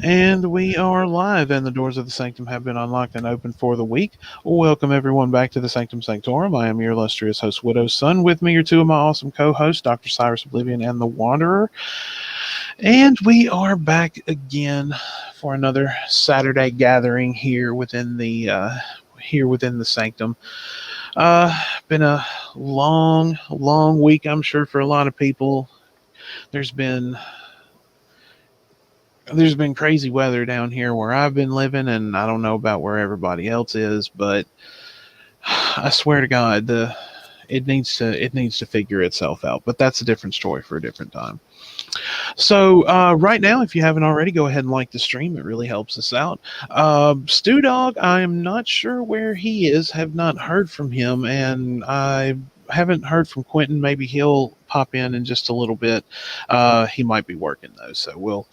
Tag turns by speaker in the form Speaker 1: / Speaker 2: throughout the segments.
Speaker 1: And we are live, and the doors of the sanctum have been unlocked and open for the week. Welcome, everyone, back to the Sanctum Sanctorum. I am your illustrious host, Widow's Son. With me are two of my awesome co hosts, Dr. Cyrus Oblivion and the Wanderer. And we are back again for another Saturday gathering here within the sanctum. Been a long week, I'm sure, for a lot of people. There's been there's been crazy weather down here where I've been living, and I don't know about where everybody else is, but I swear to God, the it needs to figure itself out. But that's a different story for a different time. So right now, if you haven't already, go ahead and like the stream. It really helps us out. Stu Dog, I am not sure where he is. Have not heard from him, and I haven't heard from Quentin. Maybe he'll pop in just a little bit. He might be working though, so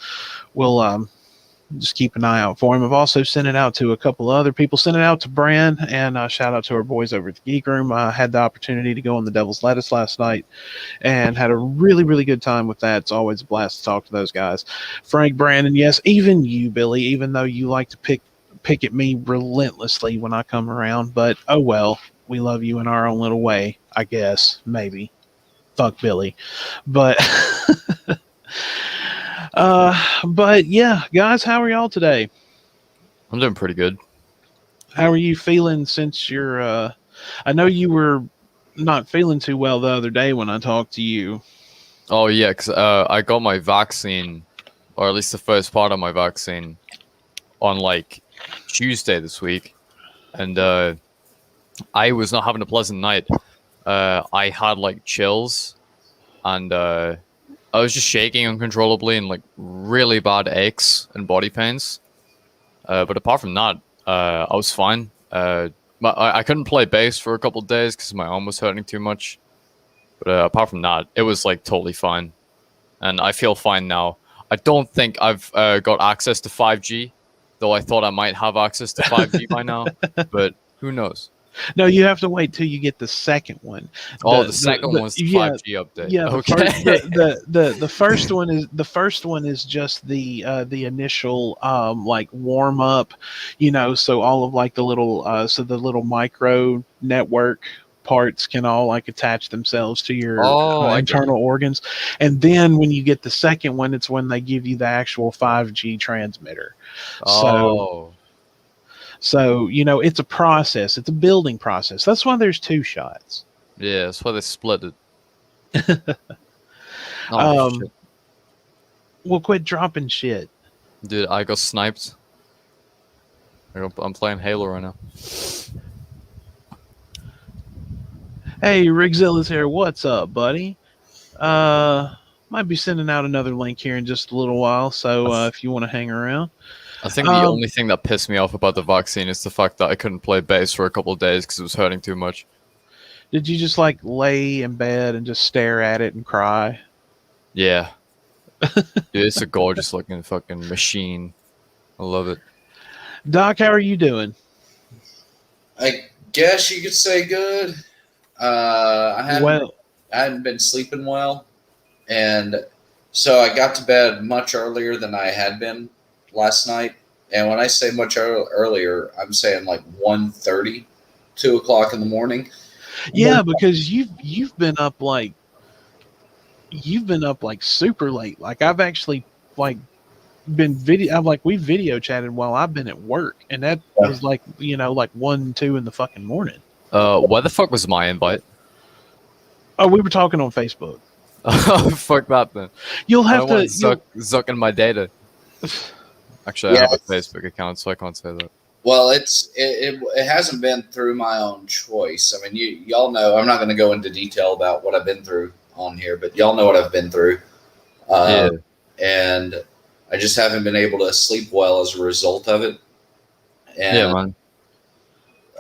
Speaker 1: we'll just keep an eye out for him. I've also sent it out to a couple of other people. Sent it out to Bran, and shout out to our boys over at the Geek Room. I had the opportunity to go on the Devil's Lettuce last night and had a really good time with that. It's always a blast to talk to those guys. Frank, Brandon, yes, even you, Billy, even though you like to pick at me relentlessly when I come around, but oh well, we love you in our own little way, I guess, maybe. Fuck Billy. But but yeah, guys, how are y'all today?
Speaker 2: I'm doing pretty good.
Speaker 1: How are you feeling since you're I know you were not feeling too well the other day when I talked to you.
Speaker 2: Oh yeah, because I got my vaccine, or at least the first part of my vaccine, on like Tuesday this week, and I was not having a pleasant night. I had like chills, and I was just shaking uncontrollably and like really bad aches and body pains. But apart from that, I was fine. I couldn't play bass for a couple of days because my arm was hurting too much. But apart from that, it was like totally fine, and I feel fine now. I don't think I've got access to 5G, though I thought I might have access to 5G by now. But who knows?
Speaker 1: No, you have to wait till you get the second one.
Speaker 2: Oh, the second one's the 5G update.
Speaker 1: Yeah,
Speaker 2: Okay.
Speaker 1: the first one is just the initial like warm up, so all of like the little micro network parts can all like attach themselves to your internal organs, and then when you get the second one, it's when they give you the actual 5G transmitter. So, it's a process. It's a building process. That's why there's two shots.
Speaker 2: Yeah, that's why they split it. Shit.
Speaker 1: Well, quit dropping shit.
Speaker 2: Dude, I got sniped. I'm playing Halo right now.
Speaker 1: Hey, Rigzilla's here. What's up, buddy? Might be sending out another link here in just a little while, so if you want to hang around.
Speaker 2: I think the only thing that pissed me off about the vaccine is the fact that I couldn't play bass for a couple of days because it was hurting too much.
Speaker 1: Did you just like lay in bed and just stare at it and cry?
Speaker 2: Yeah. Dude, it's a gorgeous looking fucking machine. I love it.
Speaker 1: Doc, how are you doing?
Speaker 3: I guess you could say good. I hadn't been sleeping well, and so I got to bed much earlier than I had been last night. And when I say much earlier, I'm saying like 1:30, 2 o'clock in the morning.
Speaker 1: Yeah, because you've been up like super late. Like I've actually like we video chatted while I've been at work, and that was like like 1, 2 in the fucking morning.
Speaker 2: Where the fuck was my invite?
Speaker 1: Oh, we were talking on Facebook.
Speaker 2: Oh, fuck that then.
Speaker 1: You'll have to
Speaker 2: zucking my data. Actually, I have a Facebook account, so I can't say that.
Speaker 3: Well, it hasn't been through my own choice. I mean, y'all know I'm not going to go into detail about what I've been through on here, but y'all know what I've been through. And I just haven't been able to sleep well as a result of it. And
Speaker 2: yeah, man.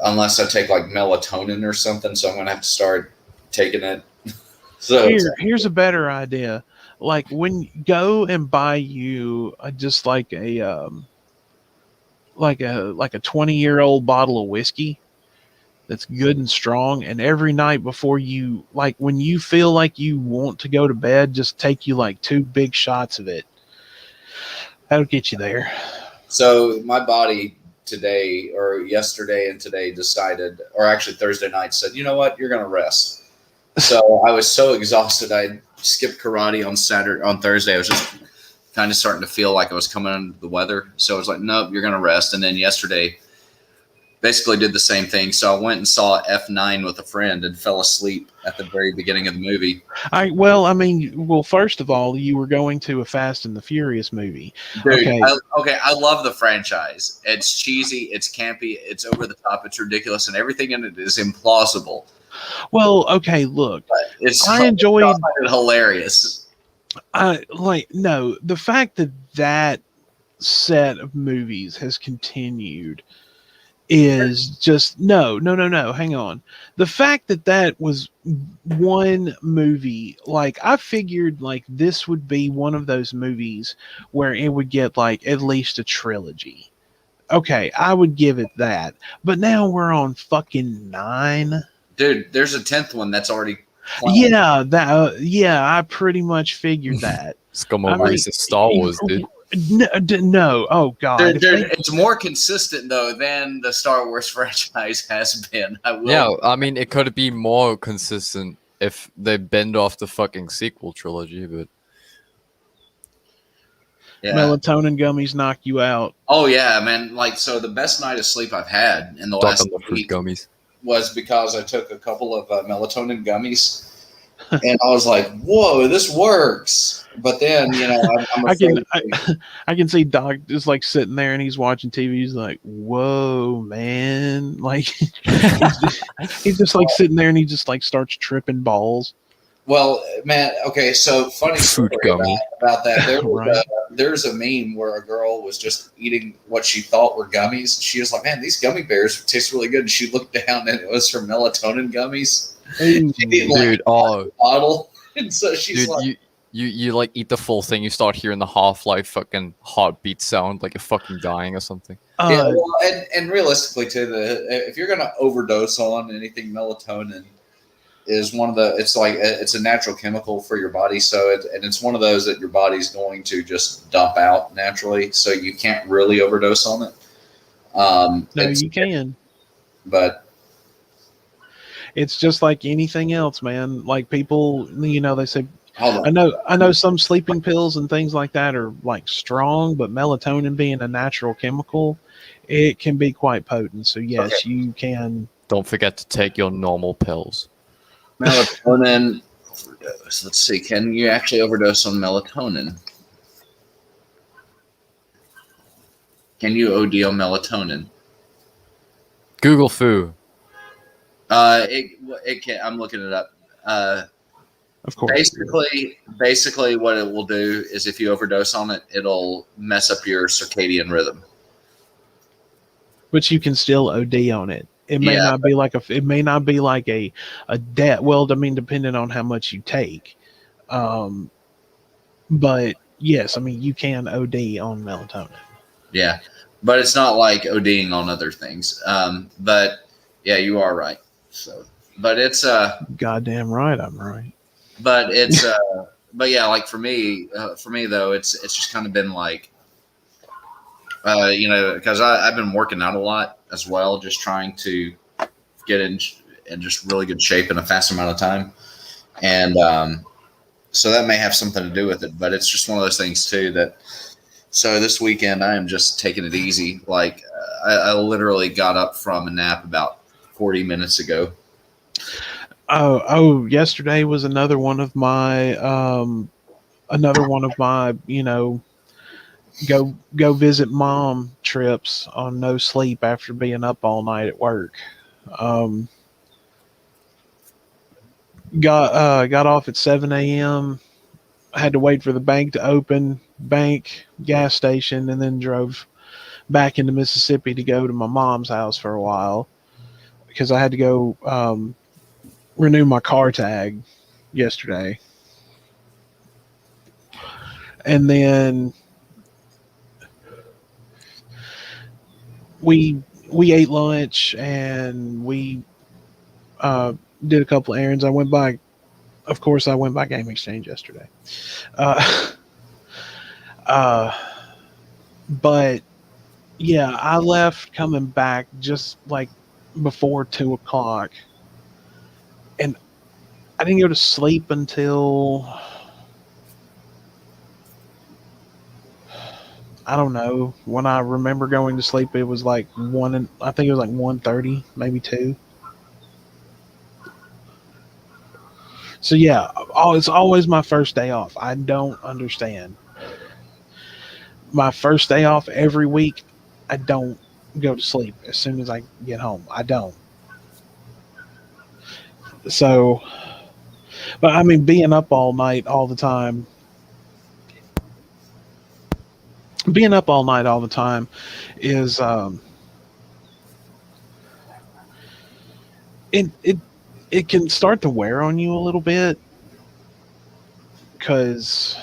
Speaker 3: Unless I take like melatonin or something, so I'm going to have to start taking it. So
Speaker 1: here's a better idea. Like when go and buy you just like a 20-year-old bottle of whiskey that's good and strong, and every night before you, like when you feel like you want to go to bed, just take you like 2 big shots of it. That'll get you there.
Speaker 3: So my body today or yesterday and today decided, or actually Thursday night said, you know what, you're going to rest. So I was so exhausted. I skipped karate on Thursday. I was just kind of starting to feel like I was coming under the weather. So I was like, nope, you're going to rest. And then yesterday basically did the same thing. So I went and saw F9 with a friend and fell asleep at the very beginning of the movie.
Speaker 1: First of all, you were going to a Fast and the Furious movie.
Speaker 3: Dude, I love the franchise. It's cheesy, it's campy, it's over the top, it's ridiculous, and everything in it is implausible.
Speaker 1: Well, okay, look.
Speaker 3: I enjoyed it hilarious.
Speaker 1: The fact that set of movies has continued is just no. Hang on. The fact that was one movie, like I figured like this would be one of those movies where it would get like at least a trilogy. Okay, I would give it that. But now we're on fucking 9.
Speaker 3: Dude, there's a 10th one that's already
Speaker 1: planned. Yeah, I pretty much figured that.
Speaker 2: It's come over as Star Wars, dude.
Speaker 1: No, oh god,
Speaker 3: dude, it's more consistent though than the Star Wars franchise has been.
Speaker 2: I mean, it could be more consistent if they bend off the fucking sequel trilogy, but
Speaker 1: melatonin gummies knock you out.
Speaker 3: Oh yeah, man! Like, so the best night of sleep I've had in the last week
Speaker 2: gummies
Speaker 3: was because I took a couple of melatonin gummies. And I was like, "Whoa, this works!" But then,
Speaker 1: I can see Doc just like sitting there and he's watching TV. He's like, "Whoa, man!" Like he's just like sitting there and he just like starts tripping balls.
Speaker 3: Well, man, okay. So funny story about that. There's a meme where a girl was just eating what she thought were gummies. She was like, "Man, these gummy bears taste really good." And she looked down and it was her melatonin gummies. Bottle, and so she's like,
Speaker 2: you like eat the full thing. You start hearing the Half-Life fucking heartbeat sound, like you're fucking dying or something.
Speaker 3: Yeah, well, and realistically too, if you're gonna overdose on anything, melatonin is one of the. It's a natural chemical for your body, so it's one of those that your body's going to just dump out naturally. So you can't really overdose on it.
Speaker 1: No, you can,
Speaker 3: but.
Speaker 1: It's just like anything else, man. Like people, they say, I know some sleeping pills and things like that are like strong, but melatonin being a natural chemical, it can be quite potent. So yes, you can.
Speaker 2: Don't forget to take your normal pills.
Speaker 3: Melatonin. Let's see. Can you actually overdose on melatonin? Can you OD on melatonin?
Speaker 2: Google foo.
Speaker 3: It can. I'm looking it up.
Speaker 1: Of course.
Speaker 3: Basically, what it will do is if you overdose on it, it'll mess up your circadian rhythm.
Speaker 1: But you can still OD on it. It may not be like a debt. Well, I mean, depending on how much you take. But yes, I mean you can OD on melatonin.
Speaker 3: Yeah, but it's not like ODing on other things. But yeah, you are right. So, but it's
Speaker 1: goddamn right, I'm right.
Speaker 3: But it's but yeah, like for me though, it's just kind of been like, because I've been working out a lot as well, just trying to get in just really good shape in a fast amount of time, and so that may have something to do with it. But it's just one of those things too that. So this weekend I am just taking it easy. Like I literally got up from a nap about 40 minutes ago.
Speaker 1: Yesterday was another one of my go visit mom trips on no sleep after being up all night at work. Got off at 7 a.m. I had to wait for the bank to open, gas station, and then drove back into Mississippi to go to my mom's house for a while because I had to go renew my car tag yesterday. And then we ate lunch and we did a couple errands. I went by Game Exchange yesterday. But yeah, I left coming back just like before 2 o'clock, and I didn't go to sleep until I don't know. When I remember going to sleep, it was like one, and I think it was like 1:30, maybe two. So yeah, it's always my first day off. I don't understand. My first day off every week, I don't go to sleep as soon as I get home. I don't. So, but I mean, being up all night all the time, being up all night all the time is it it can start to wear on you a little bit because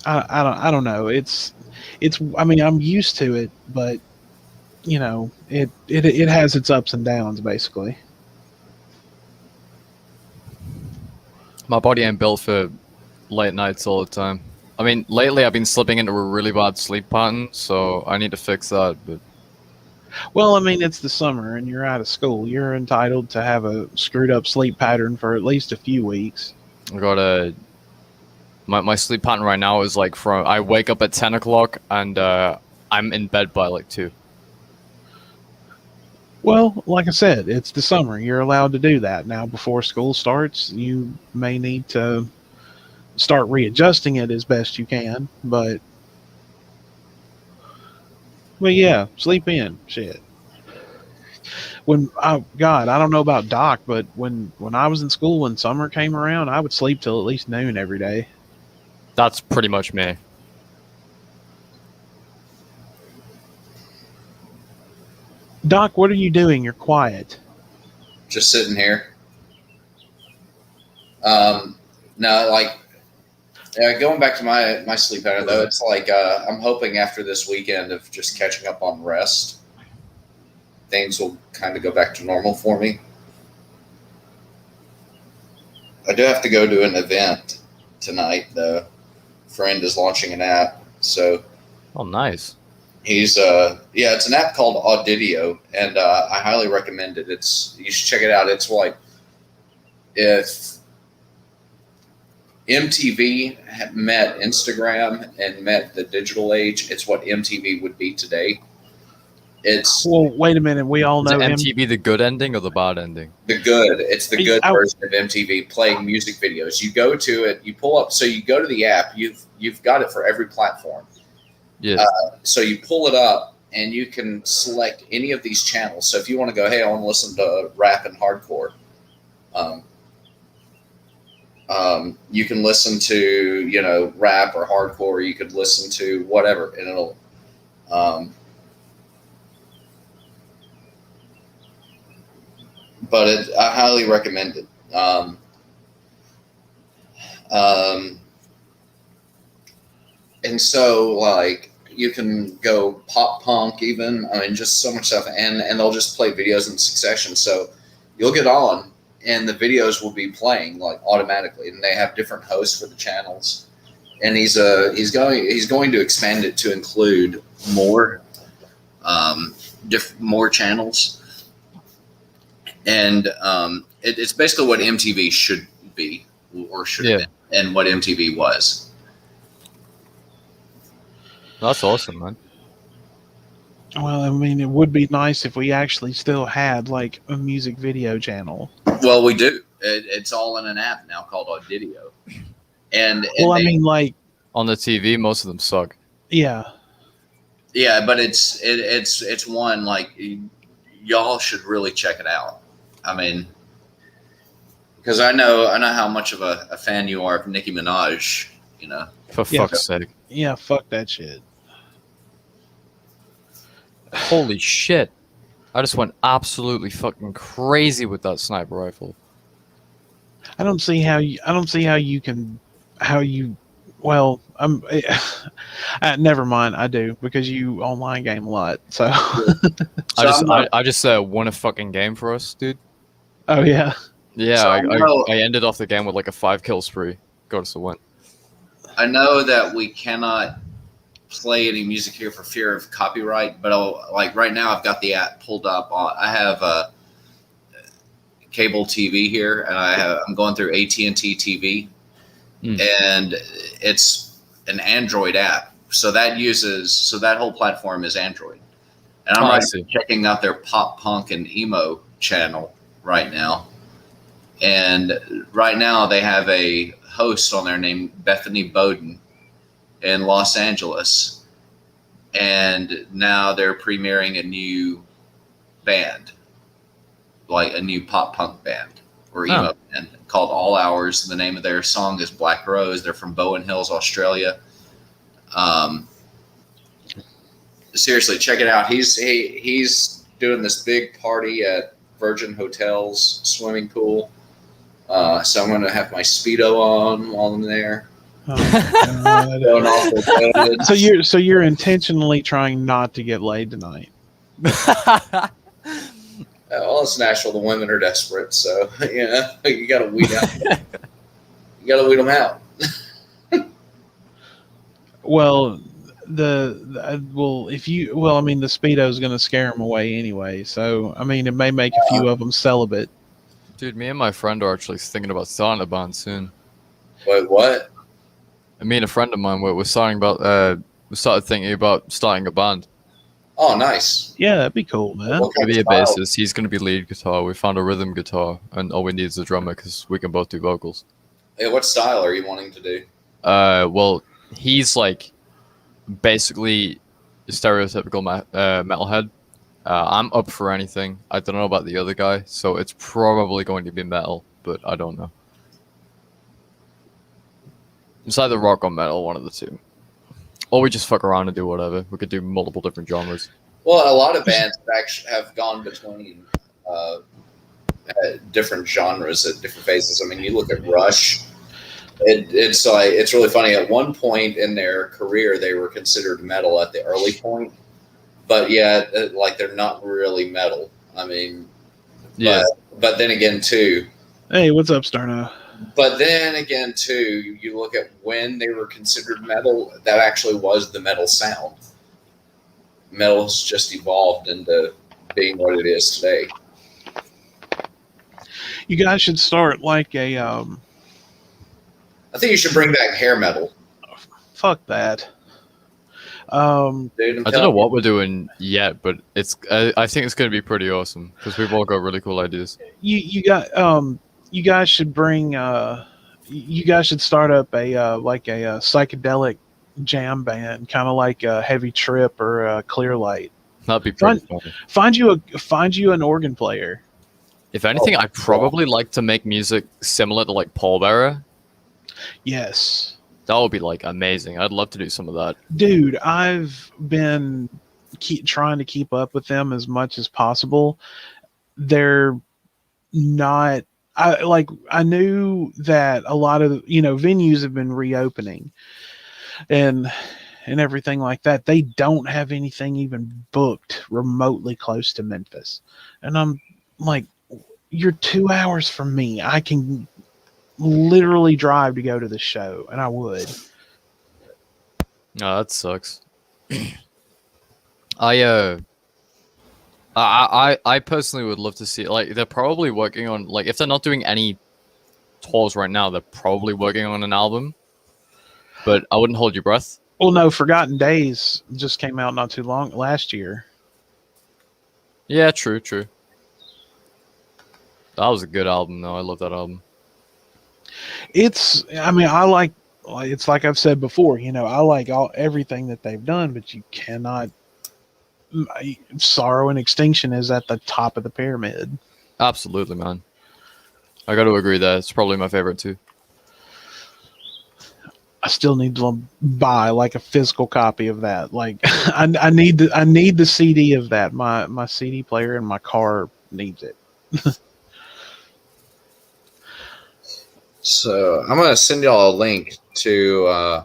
Speaker 1: I don't know. It's I mean, I'm used to it, but it has its ups and downs basically.
Speaker 2: My body ain't built for late nights all the time. I mean, lately I've been slipping into a really bad sleep pattern, so I need to fix that. But
Speaker 1: Well, I mean, it's the summer and you're out of school. You're entitled to have a screwed up sleep pattern for at least a few weeks.
Speaker 2: I got my sleep pattern right now is like from I wake up at 10 o'clock and I'm in bed by like 2.
Speaker 1: Well, like I said, it's the summer. You're allowed to do that. Now, before school starts, you may need to start readjusting it as best you can. But yeah, sleep in. Shit. God, I don't know about Doc, but when I was in school and summer came around, I would sleep till at least noon every day.
Speaker 2: That's pretty much me.
Speaker 1: Doc, what are you doing? You're quiet.
Speaker 3: Just sitting here. No, like going back to my sleep pattern though, it's like I'm hoping after this weekend of just catching up on rest, things will kind of go back to normal for me. I do have to go to an event tonight though. Friend is launching an app, so
Speaker 2: Oh, nice.
Speaker 3: he's yeah, it's an app called Audidio, and I highly recommend it. You should check it out. It's like if MTV met Instagram and met the digital age, it's what MTV would be today. It's
Speaker 1: Well, wait a minute. We all
Speaker 2: Is
Speaker 1: know
Speaker 2: it
Speaker 1: him.
Speaker 2: MTV the good ending or the bad ending?
Speaker 3: the good. It's the good
Speaker 1: I-
Speaker 3: version of MTV playing music videos. You go to it, you pull up. So you go to the app. You've got it for every platform.
Speaker 2: Yeah.
Speaker 3: So you pull it up and you can select any of these channels. So if you want to go, hey, I want to listen to rap and hardcore, you can listen to rap or hardcore. You could listen to whatever, and it'll. But I highly recommend it. And so like you can go pop punk even. I mean, just so much stuff, and they'll just play videos in succession. So you'll get on, and the videos will be playing like automatically, and they have different hosts for the channels. And he's going to expand it to include more more channels, and it's basically what MTV should be or should have been, and what MTV was.
Speaker 2: That's awesome, man.
Speaker 1: Well, I mean, it would be nice if we actually still had like a music video channel.
Speaker 3: Well, we do. It's all in an app now called Audidio. And
Speaker 1: Well, I mean, like
Speaker 2: On the TV, most of them suck.
Speaker 1: yeah,
Speaker 3: yeah, but it's one like y'all should really check it out. I mean, because I know how much of a fan you are of Nicki Minaj.
Speaker 2: For fuck's sake.
Speaker 1: yeah, fuck that shit.
Speaker 2: Holy shit. I just went absolutely fucking crazy with that sniper rifle.
Speaker 1: I don't see how you can well, never mind. I do because you online game a lot. So
Speaker 2: I just won a fucking game for us, dude.
Speaker 1: oh yeah.
Speaker 2: Yeah,
Speaker 3: So
Speaker 2: I ended off the game with like a 5 kill spree. Got us a win.
Speaker 3: I know that we cannot play any music here for fear of copyright, but like right now I've got the app pulled up. I have cable TV here, and I'm going through AT&T TV, and it's an Android app. So that whole platform is Android. And I'm checking out their pop punk and emo channel right now. And right now they have a host on there named Bethany Bowden in Los Angeles. And now they're premiering a new band, like a new pop punk band or emo band called All Hours. The name of their song is Black Rose. They're from Bowen Hills, Australia. Seriously, check it out. He's doing this big party at Virgin Hotels swimming pool. So I'm going to have my Speedo on while I'm there.
Speaker 1: Oh my God. So you're intentionally trying not to get laid tonight.
Speaker 3: Well, it's natural. The women are desperate, so you got to weed out. You got to weed them out.
Speaker 1: Well, the Speedo is going to scare them away anyway. So I mean, it may make a few of them celibate.
Speaker 2: Dude, me and my friend are actually thinking about starting a band soon.
Speaker 3: Wait, what?
Speaker 2: Me and a friend of mine we started thinking about starting a band.
Speaker 3: Oh, nice.
Speaker 1: Yeah, that'd be cool, man.
Speaker 2: Maybe a bassist. He's going to be lead guitar. We found a rhythm guitar, and all we need is a drummer because we can both do vocals.
Speaker 3: Hey, what style are you wanting to do?
Speaker 2: Well, he's like basically a stereotypical metalhead. I'm up for anything. I don't know about the other guy, so it's probably going to be metal, but I don't know. It's either rock or metal, one of the two. Or we just fuck around and do whatever. We could do multiple different genres.
Speaker 3: Well, a lot of bands have gone between different genres at different phases. I mean, you look at Rush. It's really funny. At one point in their career, they were considered metal at the early point, but like they're not really metal. I mean, yeah. But then again, too.
Speaker 1: Hey, what's up, Starno?
Speaker 3: But then again, too, you look at when they were considered metal, that actually was the metal sound. Metal's just evolved into being what it is today.
Speaker 1: You guys should start like a...
Speaker 3: I think you should bring back hair metal.
Speaker 1: Fuck that.
Speaker 2: Dude, I don't know what we're doing yet, but I think it's going to be pretty awesome because we've all got really cool ideas.
Speaker 1: You guys should bring. You guys should start up a psychedelic jam band, kind of like a Heavy Trip or Clear Light.
Speaker 2: That'd be pretty fun.
Speaker 1: Find you an organ player.
Speaker 2: If anything, I'd probably like to make music similar to like Paul Bearer.
Speaker 1: Yes.
Speaker 2: That would be like amazing. I'd love to do some of that. Dude,
Speaker 1: I've been trying to keep up with them as much as possible. They're not... I knew that a lot of venues have been reopening and everything like that. They don't have anything even booked remotely close to Memphis. And I'm like, you're 2 hours from me. I can literally drive to go to the show, and I would.
Speaker 2: No, that sucks. I personally would love to see, like, they're probably working on, like, if they're not doing any tours right now, they're probably working on an album. But I wouldn't hold your breath.
Speaker 1: Well, no, Forgotten Days just came out not too long last year.
Speaker 2: Yeah, true. That was a good album, though. I love that album.
Speaker 1: It's like I've said before, I like everything that they've done, but you cannot. Sorrow and Extinction is at the top of the pyramid.
Speaker 2: Absolutely, man. I got to agree that it's probably my favorite too.
Speaker 1: I still need to buy like a physical copy of that. Like I need the CD of that. My CD player in my car needs it.
Speaker 3: So I'm gonna send y'all a link to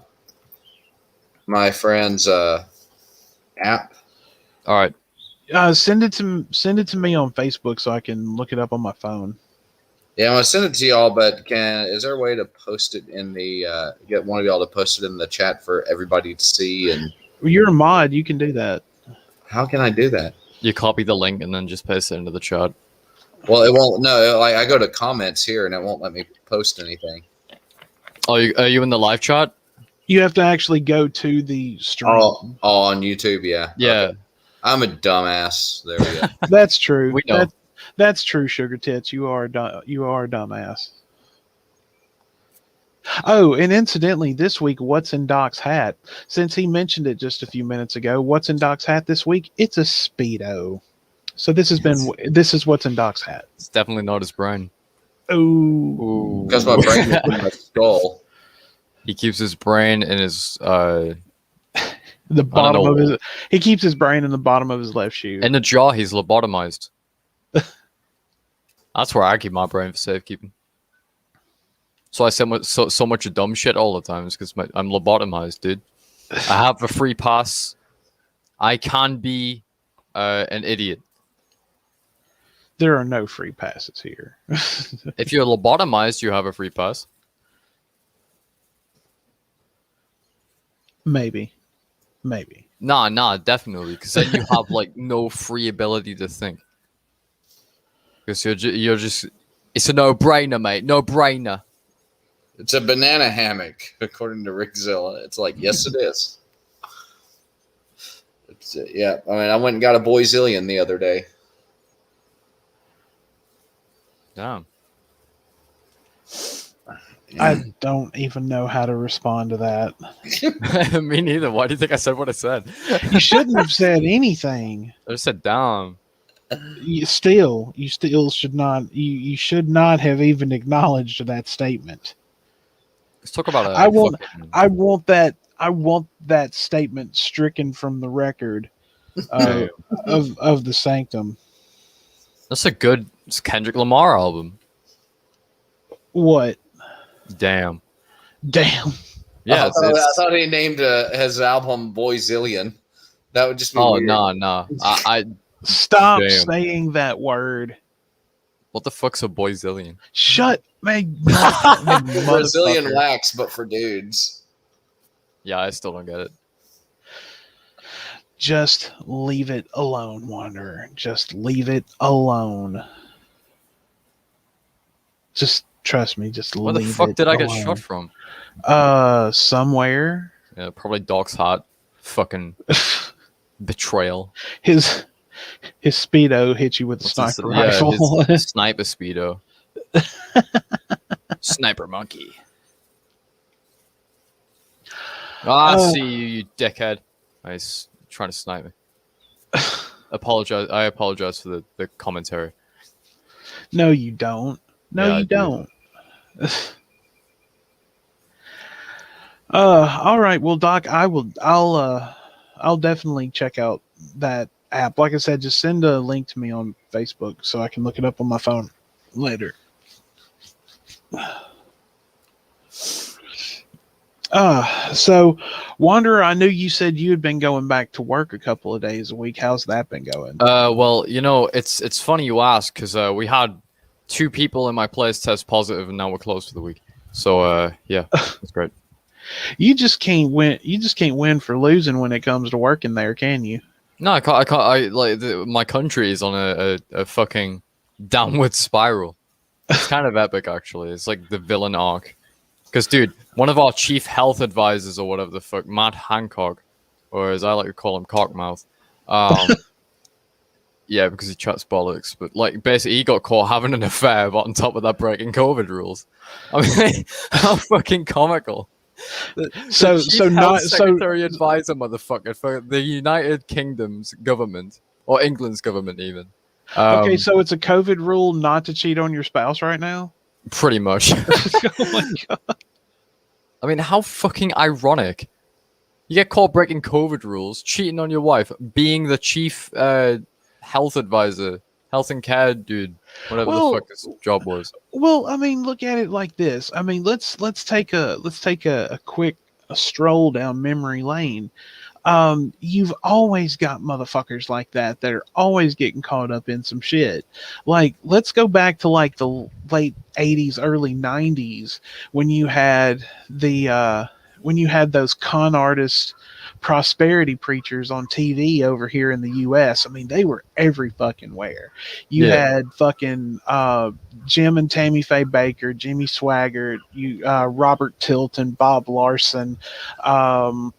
Speaker 3: my friend's app.
Speaker 2: All right.
Speaker 1: Send it to me on Facebook so I can look it up on my phone.
Speaker 3: Yeah, I'm gonna send it to y'all, but is there a way to post it in the get one of y'all to post it in the chat for everybody to see? And
Speaker 1: You're a mod. You can do that.
Speaker 3: how can I do that?
Speaker 2: You copy the link and then just paste it into the chat.
Speaker 3: Well, it won't. No, like I go to comments here and it won't let me post anything.
Speaker 2: Oh, are you in the live chat?
Speaker 1: You have to actually go to the stream.
Speaker 3: Oh, on YouTube, yeah.
Speaker 2: Yeah.
Speaker 3: Okay. I'm a dumbass. There we go.
Speaker 1: That's true.
Speaker 2: We know.
Speaker 1: That's true, Sugar Tits. You are a dumbass. Oh, and incidentally, this week, what's in Doc's hat? Since he mentioned it just a few minutes ago, what's in Doc's hat this week? It's a Speedo. So this is what's in Doc's hat.
Speaker 2: It's definitely not his brain.
Speaker 1: Oh,
Speaker 3: Because my brain is in my skull.
Speaker 2: He keeps his brain in his
Speaker 1: the bottom of his. He keeps his brain in the bottom of his left shoe.
Speaker 2: in the jaw. He's lobotomized. That's where I keep my brain for safekeeping. So I say so much dumb shit all the time because I'm lobotomized, dude. I have a free pass. I can be an idiot.
Speaker 1: There are no free passes here.
Speaker 2: If you're lobotomized, you have a free pass.
Speaker 1: Maybe.
Speaker 2: Nah, definitely. Because then you have like no free ability to think. Because you're just, it's a no-brainer, mate. No-brainer.
Speaker 3: It's a banana hammock, according to Rickzilla. It's like, yes, it is. Yeah, I mean, I went and got a Boyzillion the other day.
Speaker 2: Damn.
Speaker 1: I don't even know how to respond to that.
Speaker 2: Me neither. Why do you think I said what I said?
Speaker 1: You shouldn't have said anything.
Speaker 2: I just said damn.
Speaker 1: You still should not. You should not have even acknowledged that statement.
Speaker 2: Let's talk about it.
Speaker 1: I want that statement stricken from the record of the Sanctum.
Speaker 2: That's a good Kendrick Lamar album.
Speaker 1: What?
Speaker 2: Damn.
Speaker 3: I
Speaker 2: Yeah,
Speaker 3: thought he named his album Boyzillion. That would just be
Speaker 2: oh
Speaker 3: weird.
Speaker 2: no. I
Speaker 1: Stop
Speaker 2: Damn.
Speaker 1: saying that word.
Speaker 2: What the fuck's a Boyzillion?
Speaker 1: Shut my
Speaker 3: Brazilian
Speaker 1: motherfucker.
Speaker 3: wax, but for dudes.
Speaker 2: Yeah, I still don't get it.
Speaker 1: Just leave it alone, Wanderer. Just leave it alone. Just trust me. Just
Speaker 2: Where
Speaker 1: leave it
Speaker 2: the fuck did I get
Speaker 1: alone.
Speaker 2: shot from?
Speaker 1: Somewhere.
Speaker 2: Yeah, probably Doc's hat. Fucking betrayal.
Speaker 1: His Speedo hit you with a sniper rifle.
Speaker 2: His sniper speedo. Sniper monkey. I see you, you dickhead. He's trying to snipe me. I apologize for the commentary.
Speaker 1: No, you don't. No,
Speaker 2: Yeah,
Speaker 1: you
Speaker 2: I do.
Speaker 1: don't. All right. Well, Doc, I'll definitely check out that app. Like I said, just send a link to me on Facebook so I can look it up on my phone later. So Wanderer, I knew you said you had been going back to work a couple of days a week. How's that been going?
Speaker 2: Well, you know, it's funny you ask because we had 2 people in my place test positive, and now we're closed for the week. So yeah, that's great.
Speaker 1: You just can't win. You just can't win for losing when it comes to working there, can you?
Speaker 2: No, I can't. My country is on a fucking downward spiral. It's kind of epic, actually. It's like the villain arc. Because, dude, one of our chief health advisors or whatever the fuck, Matt Hancock, or as I like to call him, Cockmouth. Yeah, because he chats bollocks. But, like, basically, he got caught having an affair on top of that breaking COVID rules. I mean, how fucking comical. The Secretary Advisor, motherfucker, for the United Kingdom's government, or England's government, even.
Speaker 1: Okay, so it's a COVID rule not to cheat on your spouse right now?
Speaker 2: Pretty much.
Speaker 1: Oh my god.
Speaker 2: I mean, how fucking ironic. You get caught breaking COVID rules, cheating on your wife, being the chief health advisor, health and care dude, whatever the fuck his job was.
Speaker 1: Well, I mean, look at it like this. I mean, let's take a quick stroll down memory lane. You've always got motherfuckers like that are always getting caught up in some shit. Like, let's go back to like the late '80s, early '90s, when you had those con artist prosperity preachers on TV over here in the US. I mean, they were every fucking where. You
Speaker 2: Yeah.
Speaker 1: had fucking Jim and Tammy Faye Baker, Jimmy Swaggart, Robert Tilton, Bob Larson, um,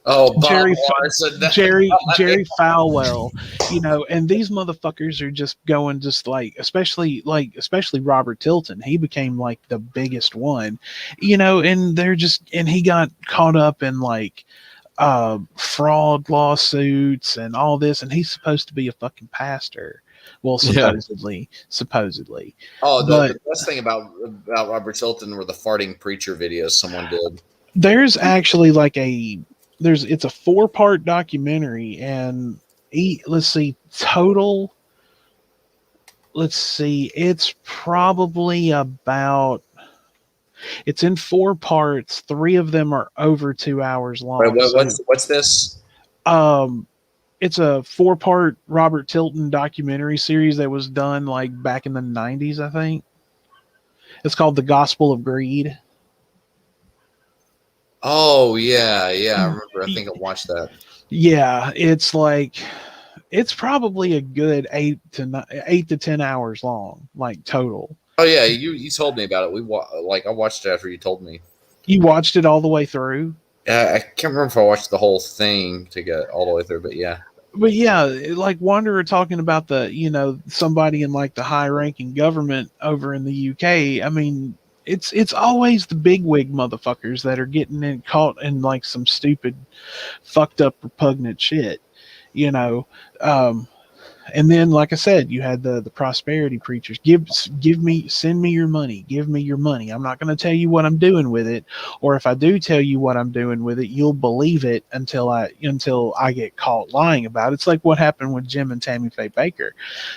Speaker 3: Oh, Bob
Speaker 1: Jerry
Speaker 3: Larson.
Speaker 1: Jerry Falwell, and these motherfuckers are just going just like especially Robert Tilton. He became like the biggest one, and and he got caught up in like fraud lawsuits and all this, and he's supposed to be a fucking pastor. Well,
Speaker 2: Yeah.
Speaker 1: supposedly.
Speaker 3: Oh,
Speaker 1: But
Speaker 3: the best thing about Robert Tilton were the farting preacher videos someone did.
Speaker 1: there's actually like it's a 4-part documentary, and let's see, total. Let's see, it's probably about. It's in 4 parts. 3 of them are over 2 hours long.
Speaker 3: Wait, what's this?
Speaker 1: Um, it's a 4-part Robert Tilton documentary series that was done like back in the '90s, I think. It's called The Gospel of Greed.
Speaker 3: Oh yeah, I remember. I think I watched that.
Speaker 1: Yeah, it's probably a good 8 to 10 hours long, like total.
Speaker 3: Oh yeah, you told me about it. I watched it after you told me.
Speaker 1: You watched it all the way through?
Speaker 3: I can't remember if I watched the whole thing to get all the way through, but yeah.
Speaker 1: But yeah, like Wanderer talking about somebody in like the high ranking government over in the UK. I mean, it's always the bigwig motherfuckers that are getting caught in like some stupid, fucked up, repugnant shit, you know. And then, like I said, you had the prosperity preachers. Send me your money. Give me your money. I'm not going to tell you what I'm doing with it, or if I do tell you what I'm doing with it, you'll believe it until I get caught lying about it. It's like what happened with Jim and Tammy Faye Baker.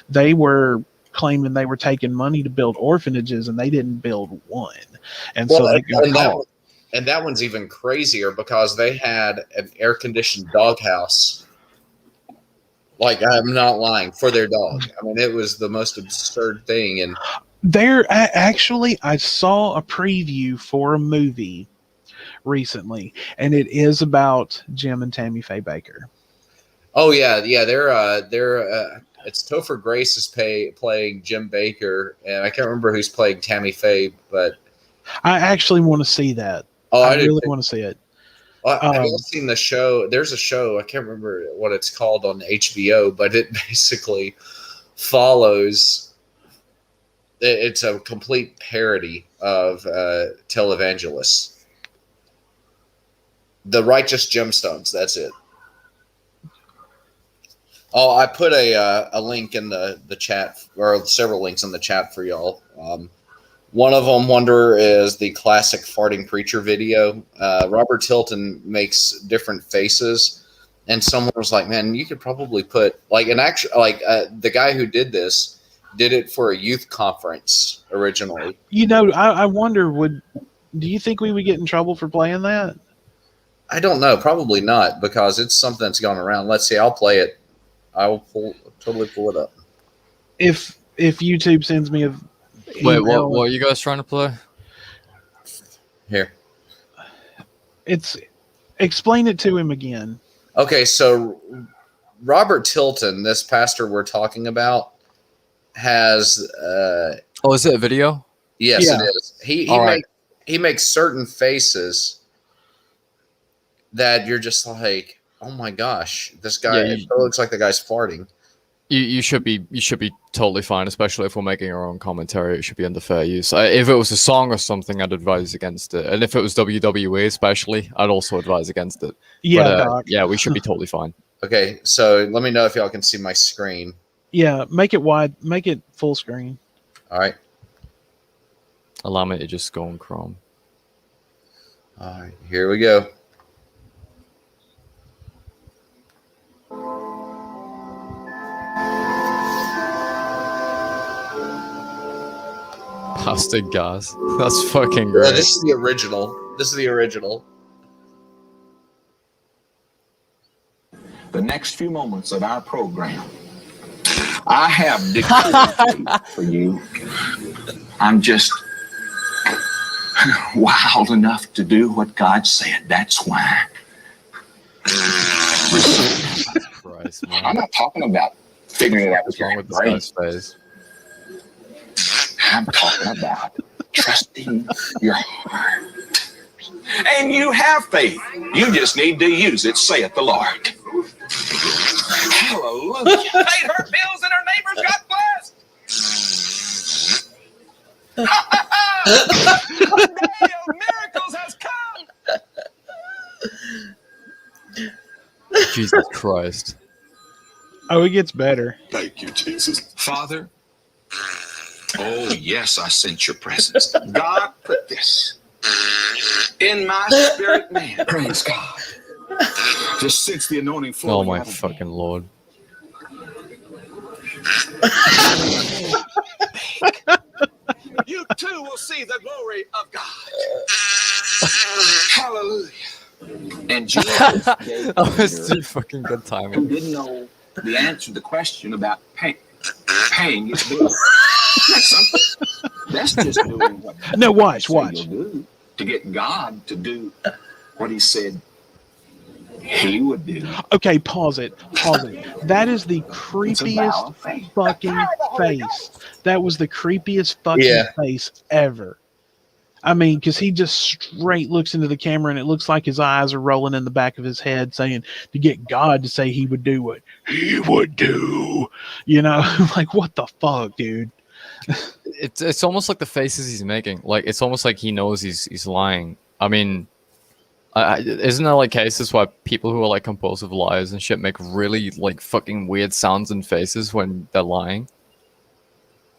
Speaker 1: They were claiming they were taking money to build orphanages, and they didn't build one, and so they got caught.
Speaker 3: And that one's even crazier because they had an air conditioned doghouse. Like, I'm not lying, for their dog. I mean, it was the most absurd thing. And
Speaker 1: I saw a preview for a movie recently, and it is about Jim and Tammy Faye Baker.
Speaker 3: Oh yeah, they're it's Topher Grace is playing Jim Baker, and I can't remember who's playing Tammy Faye, but
Speaker 1: I actually want to see that. I really want to see it.
Speaker 3: Well, I've seen the show. There's a show, I can't remember what it's called on HBO, but it basically follows. It's a complete parody of televangelists. The Righteous Gemstones. That's it. Oh, I put a link in the chat, or several links in the chat for y'all. One of them, Wonder, is the classic farting preacher video. Robert Tilton makes different faces, and someone was like, "Man, you could probably put the guy who did this did it for a youth conference originally."
Speaker 1: I wonder, do you think we would get in trouble for playing that?
Speaker 3: I don't know. Probably not, because it's something that's gone around. Let's see. I'll play it. I will totally pull it up.
Speaker 1: If YouTube sends me a
Speaker 2: Wait, what are you guys trying to play?
Speaker 3: Here.
Speaker 1: Explain it to him again.
Speaker 3: Okay, so Robert Tilton, this pastor we're talking about, has
Speaker 2: is it a video?
Speaker 3: Yes, yeah. It is. He makes certain faces that you're just like, oh my gosh, this guy it looks like the guy's farting.
Speaker 2: You should be totally fine, especially if we're making our own commentary. It should be under fair use. If it was a song or something, I'd advise against it. And if it was WWE especially, I'd also advise against it.
Speaker 1: Yeah,
Speaker 2: but, we should be totally fine.
Speaker 3: Okay, so let me know if y'all can see my screen.
Speaker 1: Yeah, make it wide. Make it full screen.
Speaker 3: All right.
Speaker 2: Allow me to just go on Chrome.
Speaker 3: All right, here we go.
Speaker 2: Plastic gas. That's fucking great.
Speaker 3: This is the original.
Speaker 4: The next few moments of our program, I have declared for you I'm just wild enough to do what God said. That's why.
Speaker 2: Christ, man.
Speaker 4: I'm not talking about figuring it out with
Speaker 2: What's wrong
Speaker 4: your
Speaker 2: with this
Speaker 4: brain.
Speaker 2: guy's face?
Speaker 4: I'm talking about trusting your heart. And you have faith. You just need to use it, saith the Lord. Hallelujah. Paid her bills and her neighbors got blessed. The day of miracles has come.
Speaker 2: Jesus Christ.
Speaker 1: Oh, it gets better.
Speaker 4: Thank you, Jesus. Father, oh, yes, I sense your presence. God put this in my spirit, man. Praise God. Just sense the anointing
Speaker 2: Oh
Speaker 4: flowing
Speaker 2: my
Speaker 4: out of me.
Speaker 2: fucking lord.
Speaker 4: You too will see the glory of God. Hallelujah. And Jesus gave
Speaker 2: That was
Speaker 4: Peter,
Speaker 2: too fucking good
Speaker 4: who
Speaker 2: timing.
Speaker 4: didn't know the answer to the question about paying his bill. That's something. That's just doing what
Speaker 1: No,
Speaker 4: you
Speaker 1: watch.
Speaker 4: say you'll do to get God to do what he said he would do.
Speaker 1: Okay, pause it. That is the
Speaker 4: It's a vow
Speaker 1: creepiest
Speaker 4: of faith.
Speaker 1: fucking face. That was the creepiest fucking
Speaker 3: Yeah.
Speaker 1: face ever. I mean, because he just straight looks into the camera and it looks like his eyes are rolling in the back of his head saying to get God to say he would do what he would do. You know, like what the fuck, dude?
Speaker 2: It's almost like the faces he's making. Like it's almost like he knows he's lying. I mean, isn't there like cases where people who are like compulsive liars and shit make really like fucking weird sounds and faces when they're lying?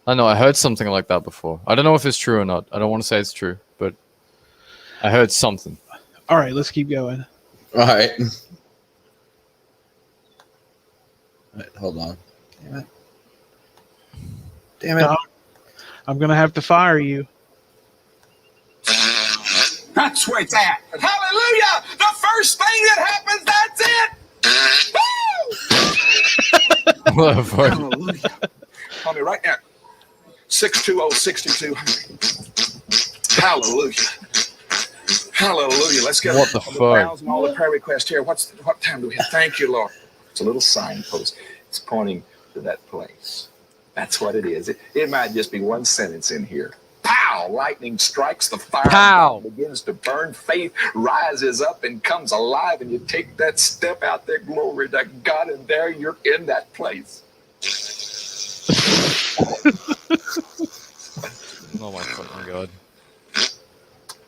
Speaker 2: I know I heard something like that before. I don't know if it's true or not. I don't want to say it's true, but I heard something.
Speaker 1: All right, let's keep going.
Speaker 3: All right. Wait, hold on. Damn it.
Speaker 1: No, I'm gonna have to fire you.
Speaker 4: That's where it's at. Hallelujah! The first thing that happens, that's it! Woo!
Speaker 2: What the fuck?
Speaker 4: Hallelujah. Call me right now. 620-6200. Hallelujah. Hallelujah. Let's get
Speaker 2: What the
Speaker 4: all
Speaker 2: fuck?
Speaker 4: vows and all the prayer requests here. What time do we have? Thank you, Lord. It's a little signpost. It's pointing to that place. That's what it is. It might just be one sentence in here. Pow! Lightning strikes, the fire
Speaker 2: Pow!
Speaker 4: begins to burn. Faith rises up and comes alive, and you take that step out there. Glory to God, and there you're in that place.
Speaker 2: Oh my fucking god.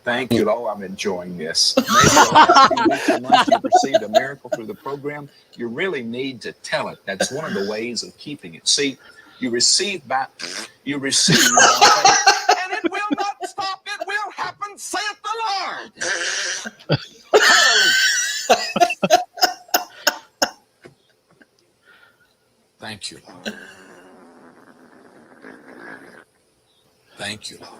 Speaker 4: Thank you. Oh, I'm enjoying this. Maybe the last few weeks or months you've received a miracle through the program. You really need to tell it. That's one of the ways of keeping it. See, you receive by faith, and it will not stop. It will happen, saith the Lord. Thank you, Lord. Thank you, Lord.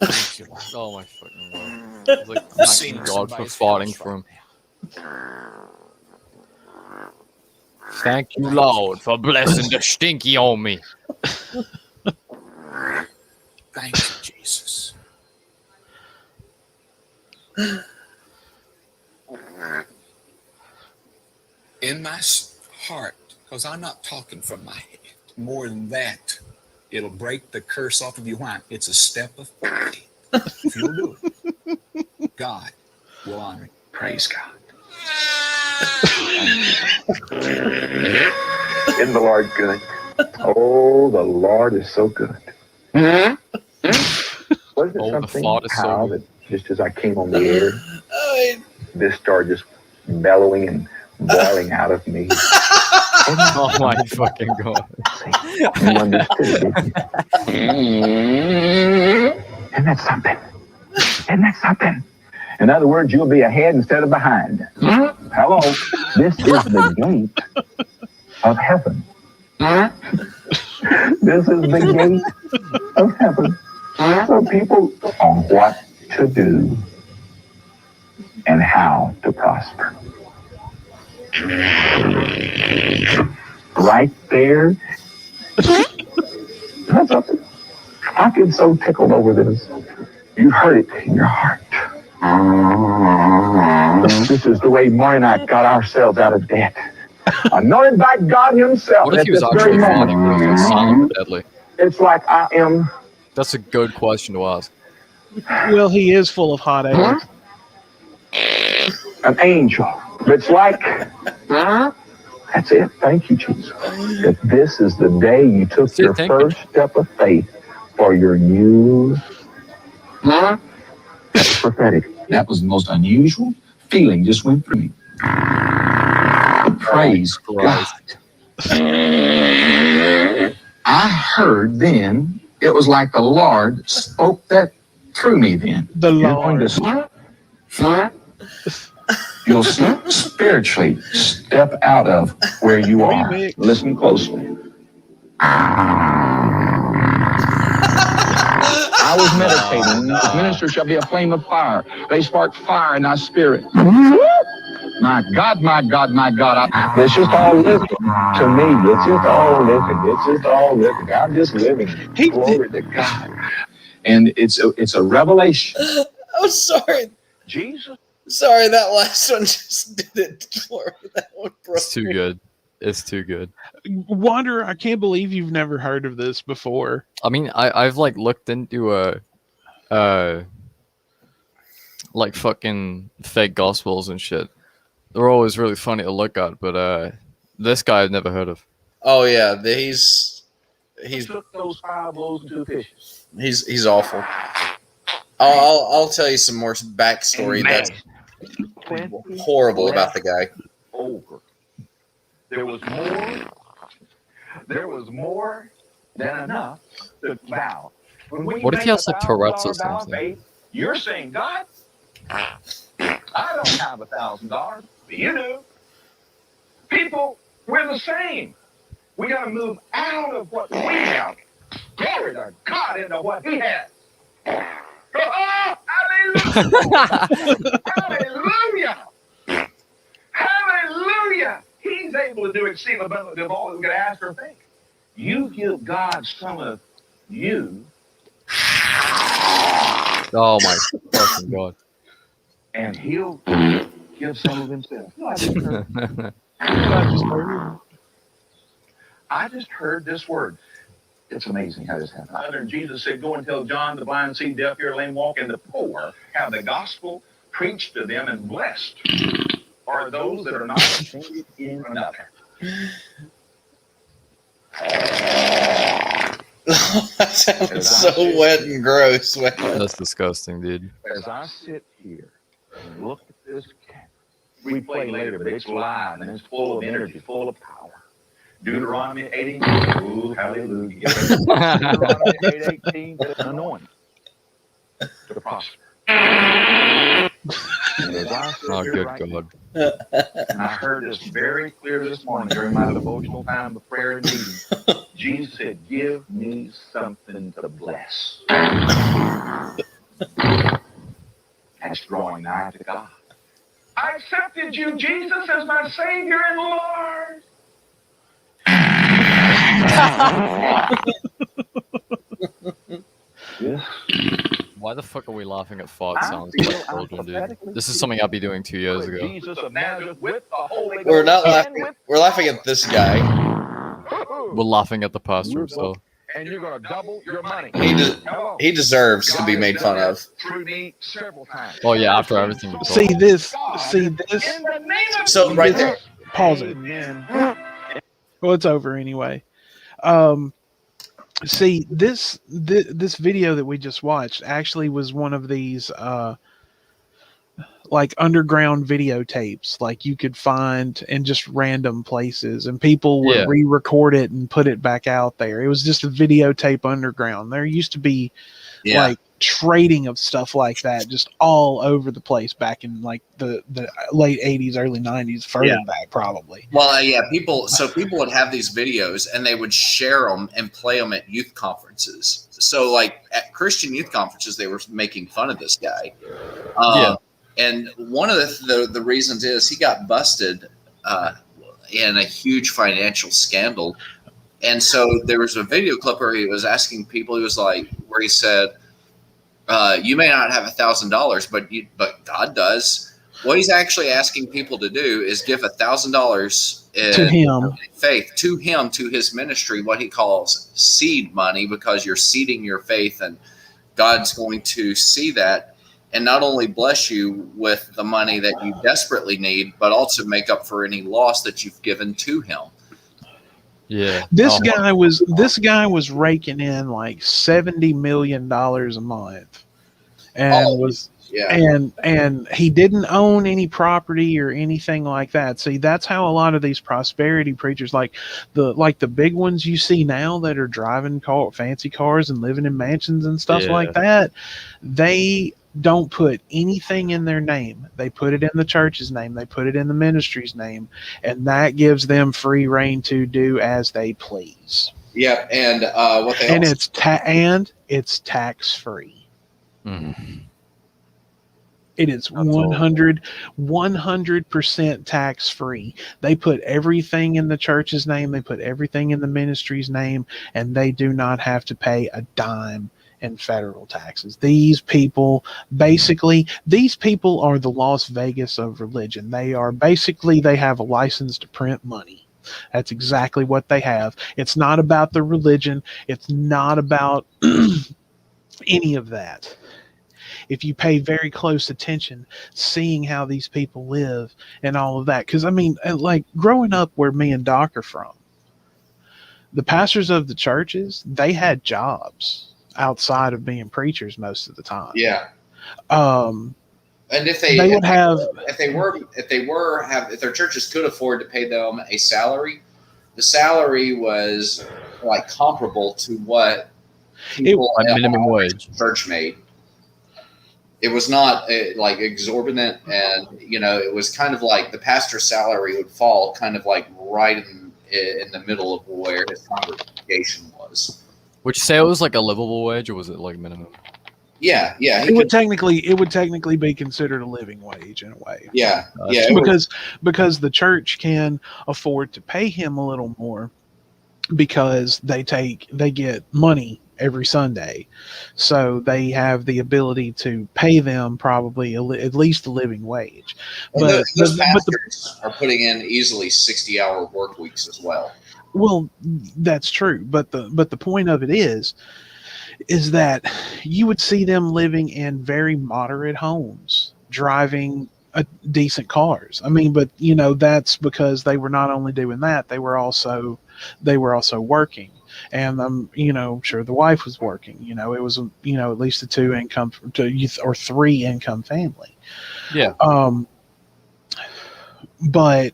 Speaker 4: Thank you, Lord.
Speaker 2: Oh my fucking god. It's like thanking God for farting for him. Thank you, Lord, for blessing the stinky on me.
Speaker 4: Thank you, Jesus. In my heart, because I'm not talking from my head. More than that, it'll break the curse off of you. Why? It's a step of faith. If you'll do it, God will honor it. Praise God.
Speaker 5: Isn't the Lord good? Oh, the Lord is so good. Wasn't it
Speaker 2: Oh, the
Speaker 5: something
Speaker 2: fart is so
Speaker 5: how
Speaker 2: good.
Speaker 5: that just as I came on the air, this started just bellowing and boiling out of me?
Speaker 2: Oh my fucking god.
Speaker 5: You understood, didn't you? Isn't that something? Isn't that something? In other words, you'll be ahead instead of behind. Hello, this is the gate of heaven. This is the gate of heaven. So people on what to do and how to prosper. Right there I get so tickled over this. You heard it in your heart. This is the way Maury and I got ourselves out of debt. Anointed by God Himself.
Speaker 2: What if
Speaker 5: at
Speaker 2: he was
Speaker 5: this
Speaker 2: actually
Speaker 5: very
Speaker 2: funny, but he was like silent but deadly?
Speaker 5: It's like I am
Speaker 2: That's a good question to ask.
Speaker 1: Well, he is full of hot air.
Speaker 5: an angel. It's like, that's it. Thank you, Jesus. That this is the day you took
Speaker 2: That's it,
Speaker 5: your
Speaker 2: thank you.
Speaker 5: first step of faith for your new. That's prophetic. That was the most unusual feeling just went through me. Praise God. I heard then, it was like the Lord spoke that through me then.
Speaker 1: The
Speaker 5: You're
Speaker 1: Lord.
Speaker 5: going to you'll spiritually step out of where you are.
Speaker 1: Remix.
Speaker 5: Listen closely. I was meditating. The minister shall be a flame of fire. They spark fire in our spirit. My God, my God, my God. It's just all living to me. It's just all living. It's just all living. I'm just living. Glory to God. And it's a revelation.
Speaker 3: I'm sorry.
Speaker 5: Jesus.
Speaker 3: Sorry, that last one just did it for me. That one broke
Speaker 2: It's too
Speaker 3: me.
Speaker 2: good. It's too good.
Speaker 1: Wanderer, I can't believe you've never heard of this before.
Speaker 2: I mean, I've like looked into like fucking fake gospels and shit. They're always really funny to look at, but this guy I've never heard of.
Speaker 3: Oh yeah, he's
Speaker 5: took those 5 loaves and 2 fishes.
Speaker 3: he's awful. I'll tell you some more backstory that's horrible about the guy.
Speaker 5: Over. There was more than enough to vow.
Speaker 2: What if he has like Tourette's or something?
Speaker 5: You're saying, God, I don't have $1,000, but you do. People, we're the same. We got to move out of what we have. Glory to God into what He has. Oh, hallelujah! Hallelujah! Hallelujah! He's able to do exceedingly abundantly of all that we can ask or think. You give God some of you,
Speaker 2: Oh my fucking god.
Speaker 5: and He'll give some of Himself. I just heard this word. It's amazing how this happened. Jesus said, "Go and tell John, the blind see, deaf hear, lame walk, and the poor have the gospel preached to them, and blessed are those that are not ashamed in another."
Speaker 3: That sounds so wet and gross. Man.
Speaker 2: That's disgusting, dude.
Speaker 5: As I sit here and look at this camera, we play later, but it's live and it's full of energy, full of power. Deuteronomy 18, ooh, hallelujah. Deuteronomy 8:18, anointing to prosper.
Speaker 2: Oh, good god.
Speaker 5: And I heard this very clear this morning during my devotional time of prayer and meeting. Jesus said, "Give me something to bless." That's drawing nigh to God. I accepted you, Jesus, as my Savior and Lord. Yes.
Speaker 2: Why the fuck are we laughing at fart sounds like children, dude? This is something I'd be doing 2 years ago.
Speaker 5: Jesus of Nazareth with the Holy
Speaker 3: We're not
Speaker 5: Ghost
Speaker 3: laughing. We're laughing at this guy.
Speaker 2: We're laughing at the pastor himself.
Speaker 5: And you're going to double your money.
Speaker 3: He deserves to be made fun of.
Speaker 5: Through me several times.
Speaker 2: Oh yeah, after everything you told
Speaker 1: See
Speaker 2: me.
Speaker 1: this.
Speaker 3: So right there.
Speaker 1: Pause it. Well, it's over anyway. See this video that we just watched actually was one of these like underground videotapes, like you could find in just random places, and people would re-record it and put it back out there. It was just a videotape underground. There used to be like trading of stuff like that just all over the place back in like the late 80s, early 90s, further back probably.
Speaker 3: Well, people would have these videos and they would share them and play them at youth conferences. So like at Christian youth conferences, they were making fun of this guy. And one of the reasons is he got busted in a huge financial scandal And so there was a video clip where he was asking people. He was like, where he said, "You may not have $1,000, but God does." What he's actually asking people to do is give $1,000
Speaker 1: To
Speaker 3: in
Speaker 1: him.
Speaker 3: faith to him, to his ministry, what he calls seed money, because you're seeding your faith, and God's going to see that and not only bless you with the money that you desperately need, but also make up for any loss that you've given to him.
Speaker 2: Yeah.
Speaker 1: This guy was raking in like $70 million a month, and and he didn't own any property or anything like that. See, that's how a lot of these prosperity preachers, like the big ones you see now that are driving fancy cars and living in mansions and stuff like that, they don't put anything in their name. They put it in the church's name. They put it in the ministry's name, and that gives them free reign to do as they please.
Speaker 3: Yeah, and what they
Speaker 1: and
Speaker 3: also
Speaker 1: it's tax free.
Speaker 2: Mm.
Speaker 1: It is 100% tax free. They put everything in the church's name. They put everything in the ministry's name, and they do not have to pay a dime in federal taxes. These people are the Las Vegas of religion. They have a license to print money. That's exactly what they have. It's not about the religion. It's not about any of that. If you pay very close attention, seeing how these people live and all of that. Because, I mean, like growing up where me and Doc are from, the pastors of the churches, they had jobs outside of being preachers most of the time.
Speaker 3: Yeah.
Speaker 1: And
Speaker 3: if their churches could afford to pay them a salary, the salary was like comparable to what people
Speaker 2: at minimum wage
Speaker 3: church made. It was not like exorbitant, and it was kind of like the pastor's salary would fall kind of like right in the middle of where his congregation was.
Speaker 2: Would you say it was like a livable wage, or was it like minimum?
Speaker 3: Yeah.
Speaker 1: It would technically be considered a living wage in a way.
Speaker 3: Yeah.
Speaker 1: Because the church can afford to pay him a little more because they get money every Sunday, so they have the ability to pay them probably at least a living wage.
Speaker 3: But those pastors are putting in easily 60-hour work weeks as well.
Speaker 1: Well, that's true, but the point of it is that you would see them living in very moderate homes, driving decent cars. I mean, but that's because they were not only doing that, they were also working. And I'm sure the wife was working. It was at least a 2 income or 3 income family.
Speaker 2: Yeah.
Speaker 1: But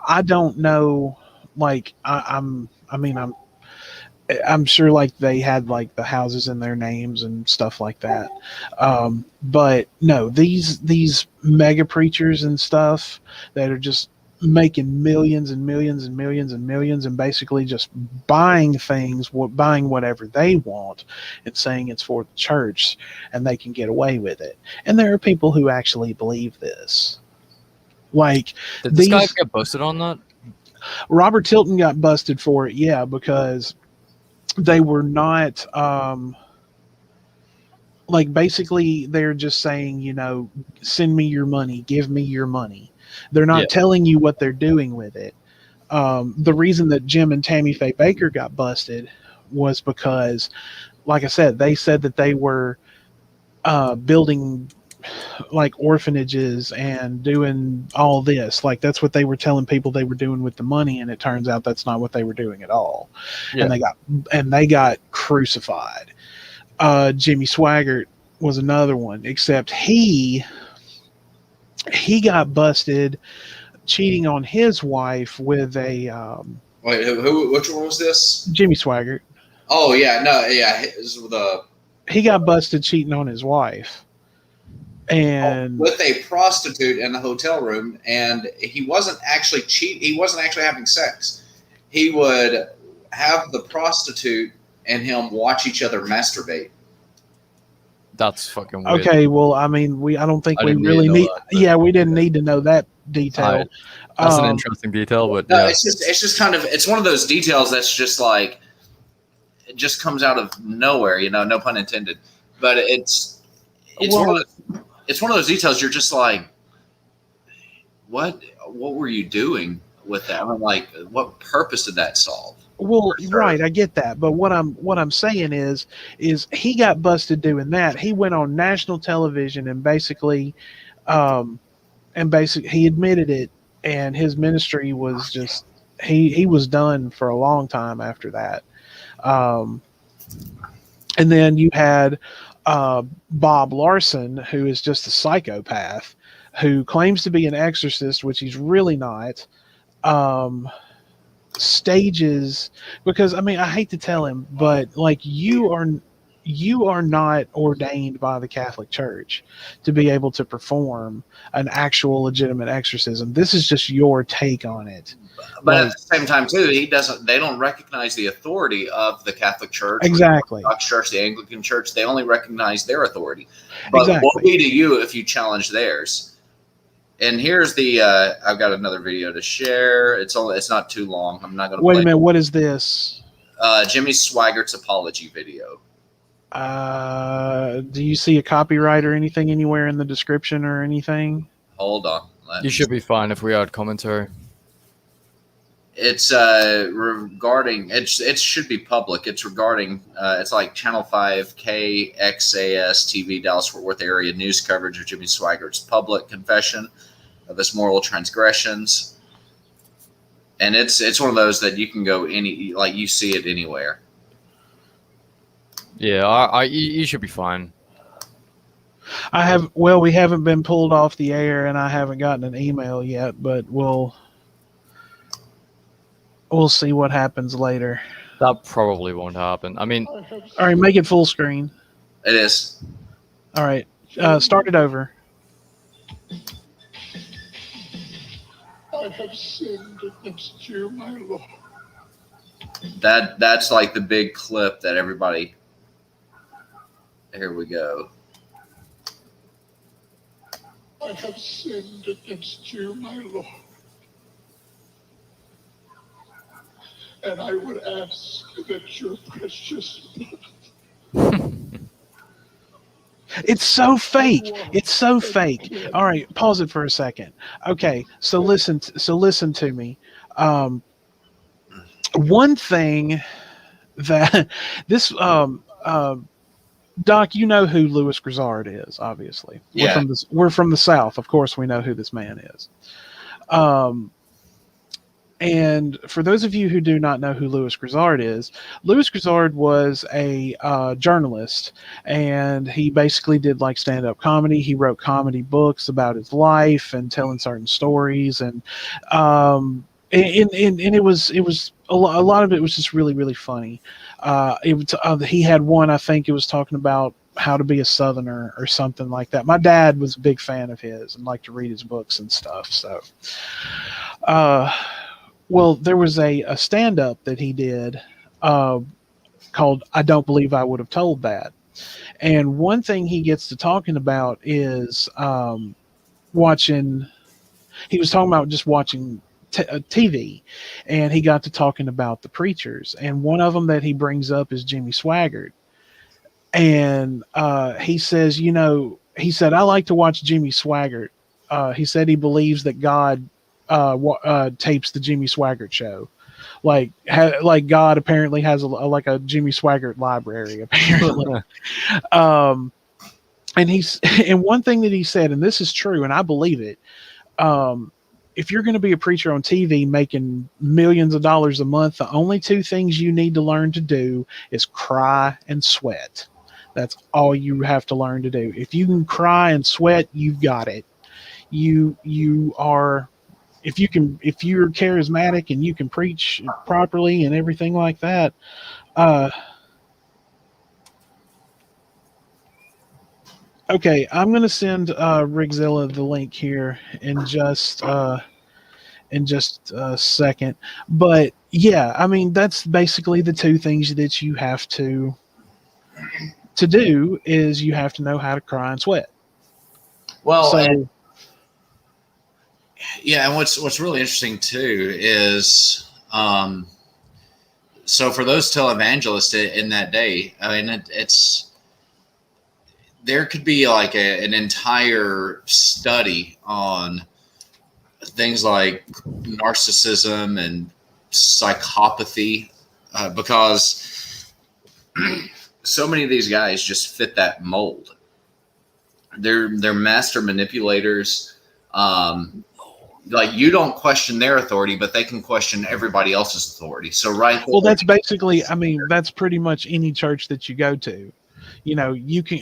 Speaker 1: I don't know. Like I'm sure like they had like the houses in their names and stuff like that. But no, these mega preachers and stuff that are just making millions and millions and millions and millions and basically just buying whatever they want and saying it's for the church and they can get away with it. And there are people who actually believe this. Like,
Speaker 2: did this guy get busted on that?
Speaker 1: Robert Tilton got busted for it, yeah, because they were not like basically they're just saying, send me your money, give me your money. They're not telling you what they're doing with it. The reason that Jim and Tammy Faye Baker got busted was because, like I said, they said that they were building like orphanages and doing all this. Like that's what they were telling people they were doing with the money, and it turns out that's not what they were doing at all. Yeah. And they got crucified. Jimmy Swaggart was another one, except he got busted cheating on his wife with a
Speaker 3: wait, which one was this?
Speaker 1: Jimmy Swaggart.
Speaker 3: Oh yeah, no, yeah,
Speaker 1: he got busted cheating on his wife. And
Speaker 3: with a prostitute in the hotel room, and he wasn't actually he wasn't actually having sex. He would have the prostitute and him watch each other masturbate.
Speaker 2: That's fucking weird.
Speaker 1: Okay, well, I mean, I don't think
Speaker 2: I
Speaker 1: we
Speaker 2: didn't need to
Speaker 1: really
Speaker 2: know
Speaker 1: need.
Speaker 2: that, but-
Speaker 1: Yeah, we didn't need to know that detail.
Speaker 2: Alright. That's an interesting detail, but
Speaker 3: No,
Speaker 2: yeah.
Speaker 3: it's just kind of it's one of those details that's just like it just comes out of nowhere, no pun intended. But it's
Speaker 1: Well,
Speaker 3: it's one of those details you're just like, what were you doing with that? I'm like, what purpose did that solve?
Speaker 1: Well,
Speaker 3: Sure.
Speaker 1: right, I get that, but what I'm saying is he got busted doing that. He went on national television and basically, he admitted it, and his ministry was just he was done for a long time after that. Um, and then you had Bob Larson, who is just a psychopath, who claims to be an exorcist, which he's really not. Stages, because I mean, I hate to tell him, but like you are not ordained by the Catholic Church to be able to perform an actual legitimate exorcism. This is just your take on it.
Speaker 3: But
Speaker 1: Like,
Speaker 3: at the same time, too, they don't recognize the authority of the Catholic Church,
Speaker 1: exactly.
Speaker 3: the Orthodox Church, the Anglican Church. They only recognize their authority. But
Speaker 1: Exactly.
Speaker 3: what be to you if you challenge theirs? And here's the I've got another video to share. It's not too long. I'm not going to
Speaker 1: Wait
Speaker 3: play
Speaker 1: a minute, what is this?
Speaker 3: Jimmy Swaggart's apology video.
Speaker 1: Do you see a copyright or anything anywhere in the description or anything?
Speaker 3: Hold on.
Speaker 2: You should be fine if we add commentary.
Speaker 3: It's regarding it should be public. It's regarding it's like Channel 5 KXAS TV Dallas Fort Worth area news coverage of Jimmy Swaggart's public confession of his moral transgressions. And it's one of those that you can go you see it anywhere.
Speaker 2: Yeah, you should be fine.
Speaker 1: We haven't been pulled off the air and I haven't gotten an email yet, but we'll see what happens later.
Speaker 2: That probably won't happen. I mean,
Speaker 1: all right, make it full screen.
Speaker 3: It is.
Speaker 1: All right, start it over.
Speaker 6: I have sinned against you, my Lord.
Speaker 3: That's like the big clip that everybody. Here we go.
Speaker 6: I have sinned against you, my Lord. And I would ask that your precious
Speaker 1: It's so fake. It's so fake. All right, pause it for a second. Okay, so listen to me. One thing that this Doc, you know who Louis Grizzard is, obviously.
Speaker 3: Yeah.
Speaker 1: We're from the South. Of course, we know who this man is. And for those of you who do not know who Louis Grizzard is, Louis Grizzard was a journalist, and he basically did like stand-up comedy. He wrote comedy books about his life and telling certain stories, and it was a lot of it was just really, really funny. He had one, I think it was talking about how to be a Southerner or something like that. My dad was a big fan of his and liked to read his books and stuff. So, well, there was a stand-up that he did called "I Don't Believe I Would Have Told That," and one thing he gets to talking about is watching. He was talking about just watching TV, and he got to talking about the preachers, and one of them that he brings up is Jimmy Swaggart, and he says, he said, I like to watch Jimmy Swaggart. He said he believes that God tapes the Jimmy Swaggart show, like God apparently has like a Jimmy Swaggart library apparently. And one thing that he said, and this is true, and I believe it. If you're going to be a preacher on TV making millions of dollars a month, the only two things you need to learn to do is cry and sweat. That's all you have to learn to do. If you can cry and sweat, you've got it. You are, if you're charismatic and you can preach properly and everything like that. Okay, I'm going to send Rigzilla the link here in just a second. But yeah, I mean, that's basically the two things that you have to to do is you have to know how to cry and sweat.
Speaker 3: Well,
Speaker 1: So
Speaker 3: and what's really interesting too is, so for those televangelists in that day, I mean, it's there could be like an entire study on things like narcissism and psychopathy, because so many of these guys just fit that mold. They're master manipulators. Like, you don't question their authority, but they can question everybody else's authority. So
Speaker 1: well, that's basically, I mean, that's pretty much any church that you go to. You know,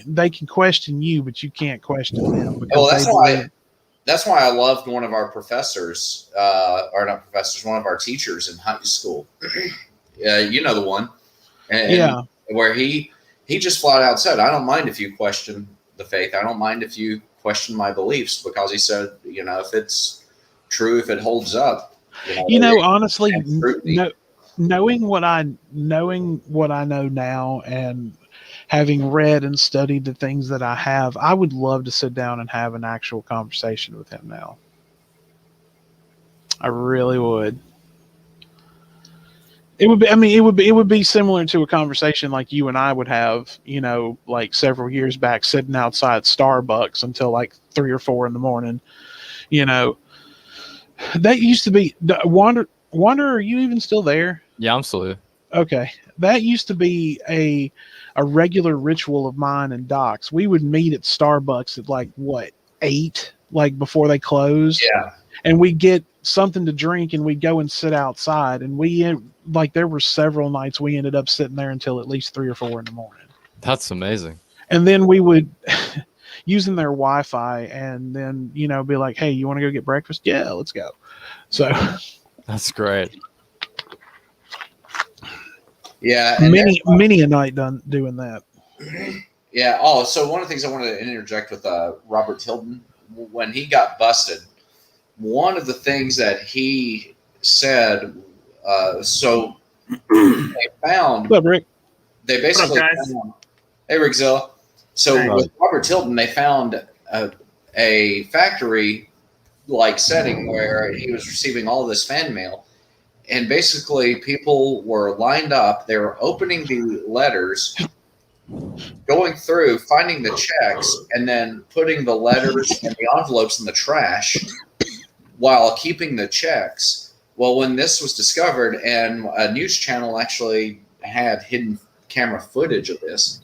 Speaker 1: they can question you, but you can't question them because
Speaker 3: that's why I loved one of our professors, or not professors, one of our teachers in high school. You know the one, and where he just flat out said, "I don't mind if you question the faith. I don't mind if you question my beliefs," because he said, you know, if it's true, if it holds up,
Speaker 1: honestly, knowing what I know now, and having read and studied the things that I have, I would love to sit down and have an actual conversation with him now. I really would. It would be, I mean, it would be similar to a conversation like you and I would have, like several years back, sitting outside Starbucks until like 3 or 4 in the morning. That used to be Wander. Are you even still there?
Speaker 2: Yeah, I'm still here.
Speaker 1: Okay, that used to be a regular ritual of mine and Doc's. We would meet at Starbucks at like 8, like before they closed.
Speaker 3: Yeah,
Speaker 1: and we'd get something to drink and we'd go and sit outside. And there were several nights we ended up sitting there until at least 3 or 4 in the morning.
Speaker 2: That's amazing.
Speaker 1: And then we would using their Wi-Fi and then, be like, "Hey, you want to go get breakfast?" "Yeah, let's go." So
Speaker 2: that's great.
Speaker 3: Yeah.
Speaker 1: Many a night done doing that.
Speaker 3: Yeah. Oh, so one of the things I wanted to interject with Robert Tilden, when he got busted, one of the things that he said, so they found,
Speaker 1: What's up, Rick?
Speaker 3: They basically found, hey, Rickzilla. So with Robert Tilden, they found a factory-like setting where he was receiving all this fan mail. And basically, people were lined up. They were opening the letters, going through, finding the checks, and then putting the letters and the envelopes in the trash while keeping the checks. Well, when this was discovered, and a news channel actually had hidden camera footage of this,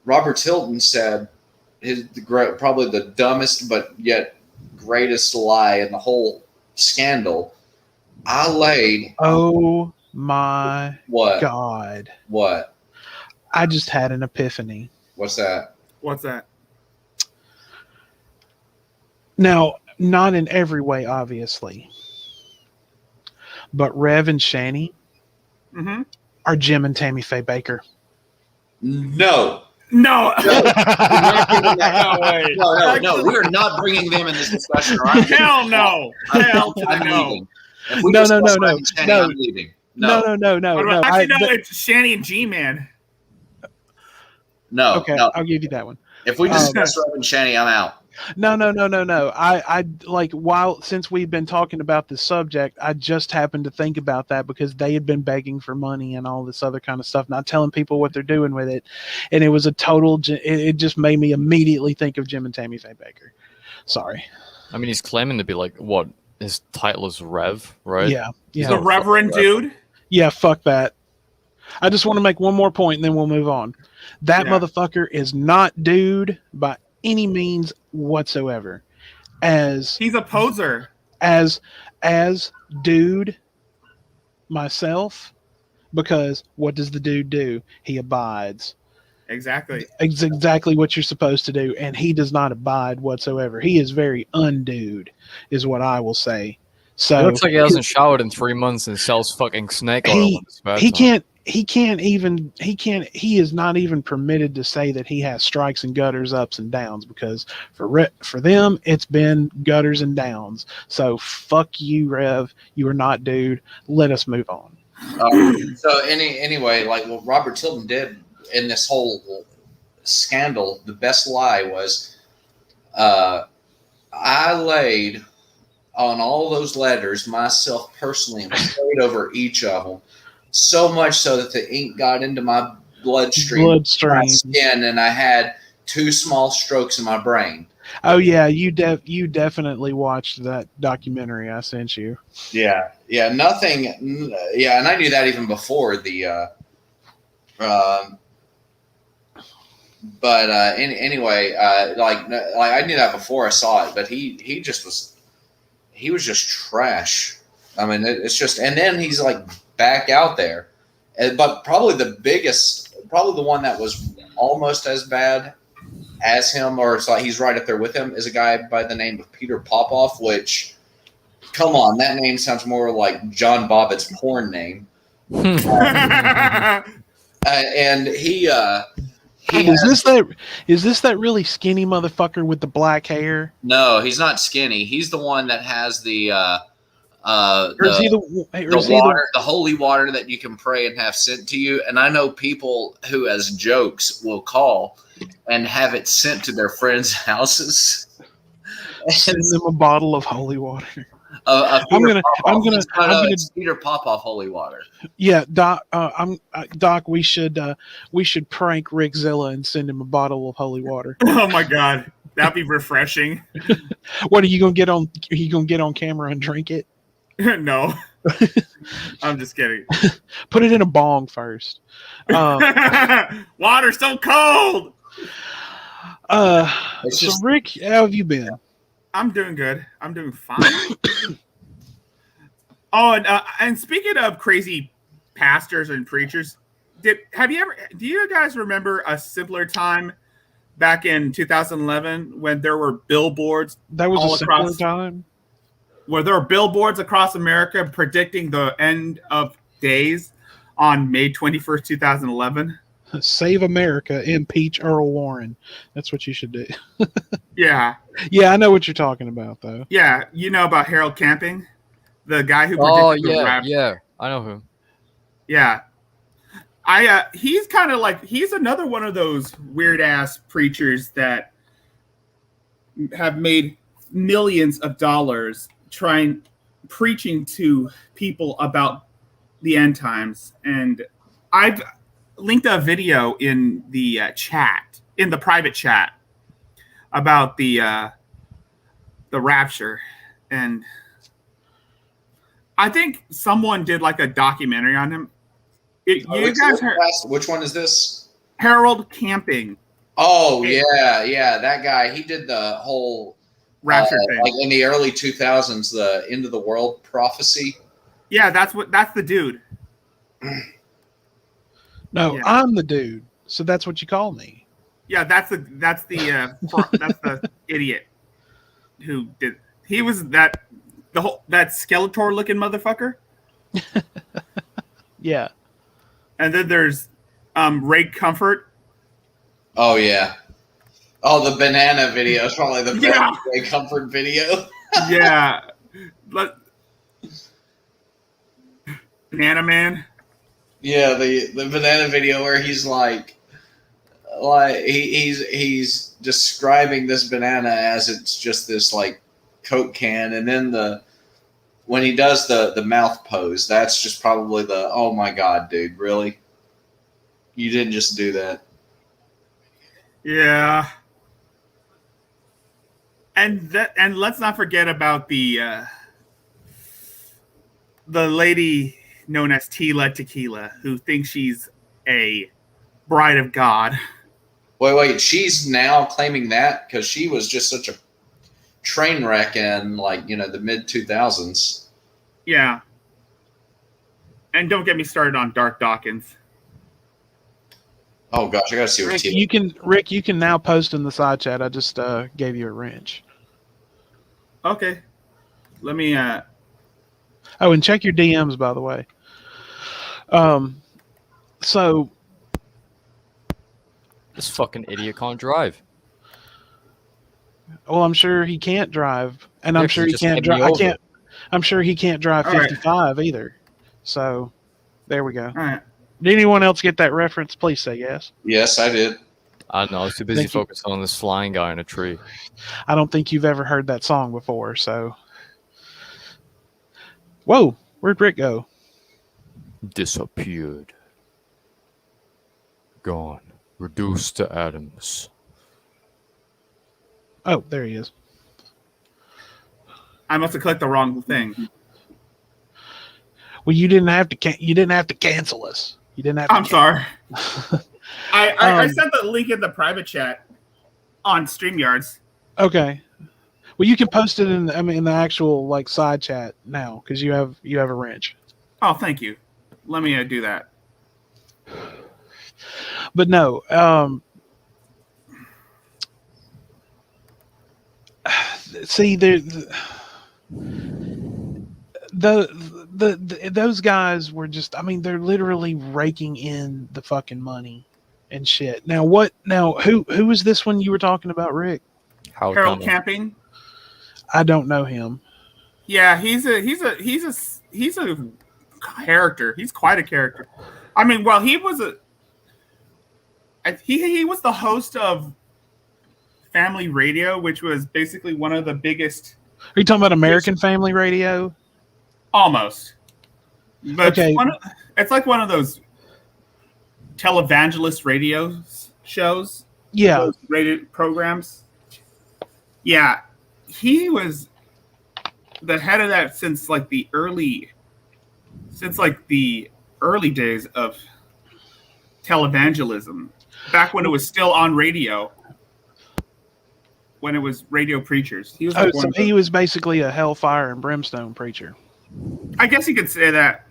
Speaker 3: Robert Hilton said probably the dumbest but yet greatest lie in the whole scandal. I laid.
Speaker 1: Oh my
Speaker 3: what?
Speaker 1: God.
Speaker 3: What?
Speaker 1: I just had an epiphany.
Speaker 3: What's that?
Speaker 7: What's that?
Speaker 1: Now, not in every way, obviously, but Rev and Shani are Jim and Tammy Faye Baker.
Speaker 3: No.
Speaker 7: No.
Speaker 3: No.
Speaker 7: No way.
Speaker 3: No. We are not bringing them in this discussion. Right?
Speaker 7: Hell no. Hell to the no.
Speaker 3: Leaving.
Speaker 1: No.
Speaker 3: I'm leaving.
Speaker 1: No.
Speaker 7: Actually, it's Shani and G-Man.
Speaker 3: No.
Speaker 1: Okay,
Speaker 3: no.
Speaker 1: I'll give you that one.
Speaker 3: If we discuss Rev and Shani, I'm out.
Speaker 1: No. I since we've been talking about this subject, I just happened to think about that because they had been begging for money and all this other kind of stuff, not telling people what they're doing with it. And it was it just made me immediately think of Jim and Tammy Faye Baker. Sorry.
Speaker 2: I mean, he's claiming to be like, what? His title is Rev, right?
Speaker 1: Yeah.
Speaker 7: The Reverend dude?
Speaker 1: Yeah, fuck that. I just want to make one more point and then we'll move on. That motherfucker is not dude by any means whatsoever.
Speaker 7: He's a poser.
Speaker 1: As dude myself, because what does the dude do? He abides.
Speaker 7: Exactly.
Speaker 1: It's exactly what you're supposed to do, and he does not abide whatsoever. He is very undude, is what I will say. So
Speaker 2: it looks like he hasn't showered in 3 months and sells fucking snake oil. He is not even permitted to say that he has strikes and gutters, ups and downs, because for them it's been gutters and downs. So fuck you, Rev. You are not dude. Let us move on.
Speaker 3: So anyway, like what Robert Tilden did in this whole scandal, the best lie was I laid on all those letters myself personally and prayed over each of them, so much so that the ink got into my bloodstream, my skin, and I had 2 small strokes in my brain.
Speaker 1: Oh yeah, you definitely watched that documentary I sent you.
Speaker 3: Yeah, nothing. Yeah, and I knew that even before the. But anyway, like I knew that before I saw it, but he was just trash. I mean, it's just, and then he's like back out there, but probably the one that was almost as bad as him, or it's like he's right up there with him, is a guy by the name of Peter Popoff. Which, come on, that name sounds more like John Bobbitt's porn name. And he
Speaker 1: is this that really skinny motherfucker with the black hair?
Speaker 3: No, he's not skinny. He's the one that has the holy water that you can pray and have sent to you. And I know people who, as jokes, will call and have it sent to their friends' houses.
Speaker 1: Send them a bottle of holy water.
Speaker 3: It's Peter Popoff holy water.
Speaker 1: Yeah, Doc. Doc. We should prank Rick Zilla and send him a bottle of holy water.
Speaker 7: Oh my God, that'd be refreshing.
Speaker 1: What are you gonna get on? Are you gonna get on camera and drink it?
Speaker 7: No, I'm just kidding.
Speaker 1: Put it in a bong first.
Speaker 7: Water's so cold.
Speaker 1: So Rick, how have you been?
Speaker 7: I'm doing good. I'm doing fine. And speaking of crazy pastors and preachers, do you guys remember a simpler time back in 2011 when there were billboards?
Speaker 1: That was a simpler time?
Speaker 7: Where there were billboards across America predicting the end of days on May 21st, 2011.
Speaker 1: Save America, impeach Earl Warren. That's what you should do.
Speaker 7: Yeah.
Speaker 1: Yeah, I know what you're talking about, though.
Speaker 7: Yeah, you know about Harold Camping? The guy who predicted the rap.
Speaker 2: Yeah, I know him.
Speaker 7: Yeah. He's kind of like, he's another one of those weird-ass preachers that have made millions of dollars preaching to people about the end times. And I've linked a video in the chat, in the private chat, about the rapture, and I think someone did like a documentary on him. You guys heard?
Speaker 3: Which one is this?
Speaker 7: Harold Camping.
Speaker 3: Oh yeah, that guy. He did the whole
Speaker 7: rapture thing,
Speaker 3: like in the early 2000s, the end of the world prophecy.
Speaker 7: Yeah, that's the dude.
Speaker 1: No, yeah. I'm the dude, so that's what you call me.
Speaker 7: Yeah, that's the idiot who did. He was that Skeletor looking motherfucker.
Speaker 1: Yeah.
Speaker 7: And then there's Ray Comfort.
Speaker 3: Oh yeah. Oh, the banana video is probably the best Ray Comfort video.
Speaker 7: Yeah. Banana Man.
Speaker 3: Yeah, the banana video where he's like he's describing this banana as it's just this like Coke can, and then when he does the mouth pose, that's just probably the oh my God, dude, really? You didn't just do that.
Speaker 7: Yeah. And let's not forget about the lady known as Tila Tequila, who thinks she's a bride of God.
Speaker 3: Wait, she's now claiming that because she was just such a train wreck in the mid 2000s.
Speaker 7: Yeah. And don't get me started on Dark Dawkins.
Speaker 3: Oh gosh, I gotta see what
Speaker 1: Rick, you can now post in the side chat. I just gave you a wrench.
Speaker 7: Okay. Let me
Speaker 1: Oh, and check your DMs, by the way. So
Speaker 2: this fucking idiot can't drive.
Speaker 1: Well, I'm sure he can't drive, and I'm sure he can't drive. I'm sure he can't drive 55 either. So, there we go.
Speaker 7: All right.
Speaker 1: Did anyone else get that reference? Please say yes.
Speaker 3: Yes, I did.
Speaker 2: I don't know. I was too busy
Speaker 1: Thank you.
Speaker 2: focusing on this flying guy in a tree.
Speaker 1: I don't think you've ever heard that song before, so. Whoa, where'd Rick go?
Speaker 2: Disappeared. Gone. Reduced to atoms.
Speaker 1: Oh, there he is.
Speaker 7: I must have clicked the wrong thing.
Speaker 1: Well, you didn't have to cancel us. You didn't have to.
Speaker 7: I'm sorry. I
Speaker 1: Um,
Speaker 7: sent the link in the private chat on StreamYards.
Speaker 1: Okay. Well, you can post it in the actual like side chat now because you have a wrench.
Speaker 7: Oh, thank you. Let me do that.
Speaker 1: But no, see those guys were just. I mean, they're literally raking in the fucking money and shit. Now what? Now who is this one you were talking about, Rick?
Speaker 7: Harold Camping.
Speaker 1: I don't know him.
Speaker 7: Yeah, he's a character. He's quite a character. I mean, well, he was the host of Family Radio, which was basically one of the biggest.
Speaker 1: Are you talking about American Family Radio?
Speaker 7: Almost. But
Speaker 1: Okay.
Speaker 7: It's like one of those televangelist radio shows.
Speaker 1: Yeah.
Speaker 7: Those radio programs. Yeah. He was the head of that since the early days of televangelism, back when it was still on radio, when it was radio preachers. He was
Speaker 1: he was basically a hellfire and brimstone preacher.
Speaker 7: I guess you could say that.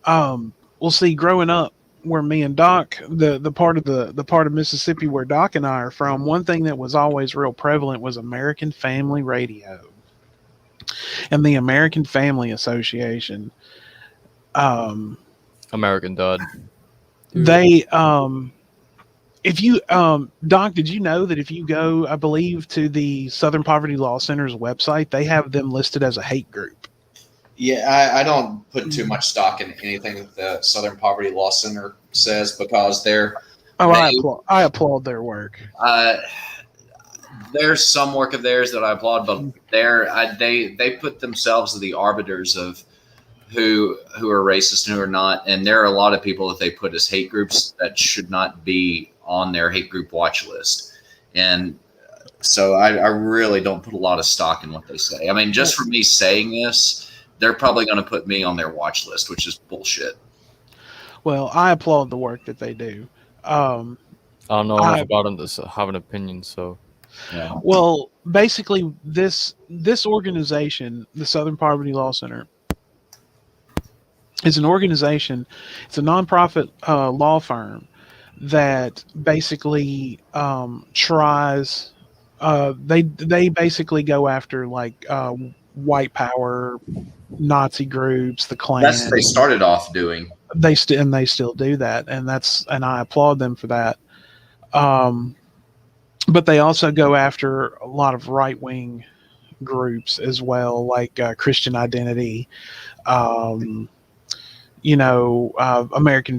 Speaker 1: We'll see. Growing up, where me and Doc, the part of Mississippi where Doc and I are from, one thing that was always real prevalent was American Family Radio and the American Family Association.
Speaker 2: American Dad.
Speaker 1: They if you Doc, did you know that if you go, I believe, to the Southern Poverty Law Center's website, they have them listed as a hate group?
Speaker 3: Yeah, I don't put too much stock in anything that the Southern Poverty Law Center says because
Speaker 1: I applaud their work.
Speaker 3: There's some work of theirs that I applaud, but they put themselves as the arbiters of who are racist and who are not, and there are a lot of people that they put as hate groups that should not be on their hate group watch list, and so I really don't put a lot of stock in what they say. I mean, just for me saying this, they're probably going to put me on their watch list, which is bullshit.
Speaker 1: Well, I applaud the work that they do.
Speaker 2: I don't know enough about them to have an opinion, so.
Speaker 3: Yeah.
Speaker 1: Well, basically, this organization, the Southern Poverty Law Center, is an organization. It's a nonprofit law firm that basically tries. They basically go after white power, Nazi groups, the Klan.
Speaker 3: That's what they started off doing.
Speaker 1: They still do that, and I applaud them for that. But they also go after a lot of right-wing groups as well, like Christian Identity, American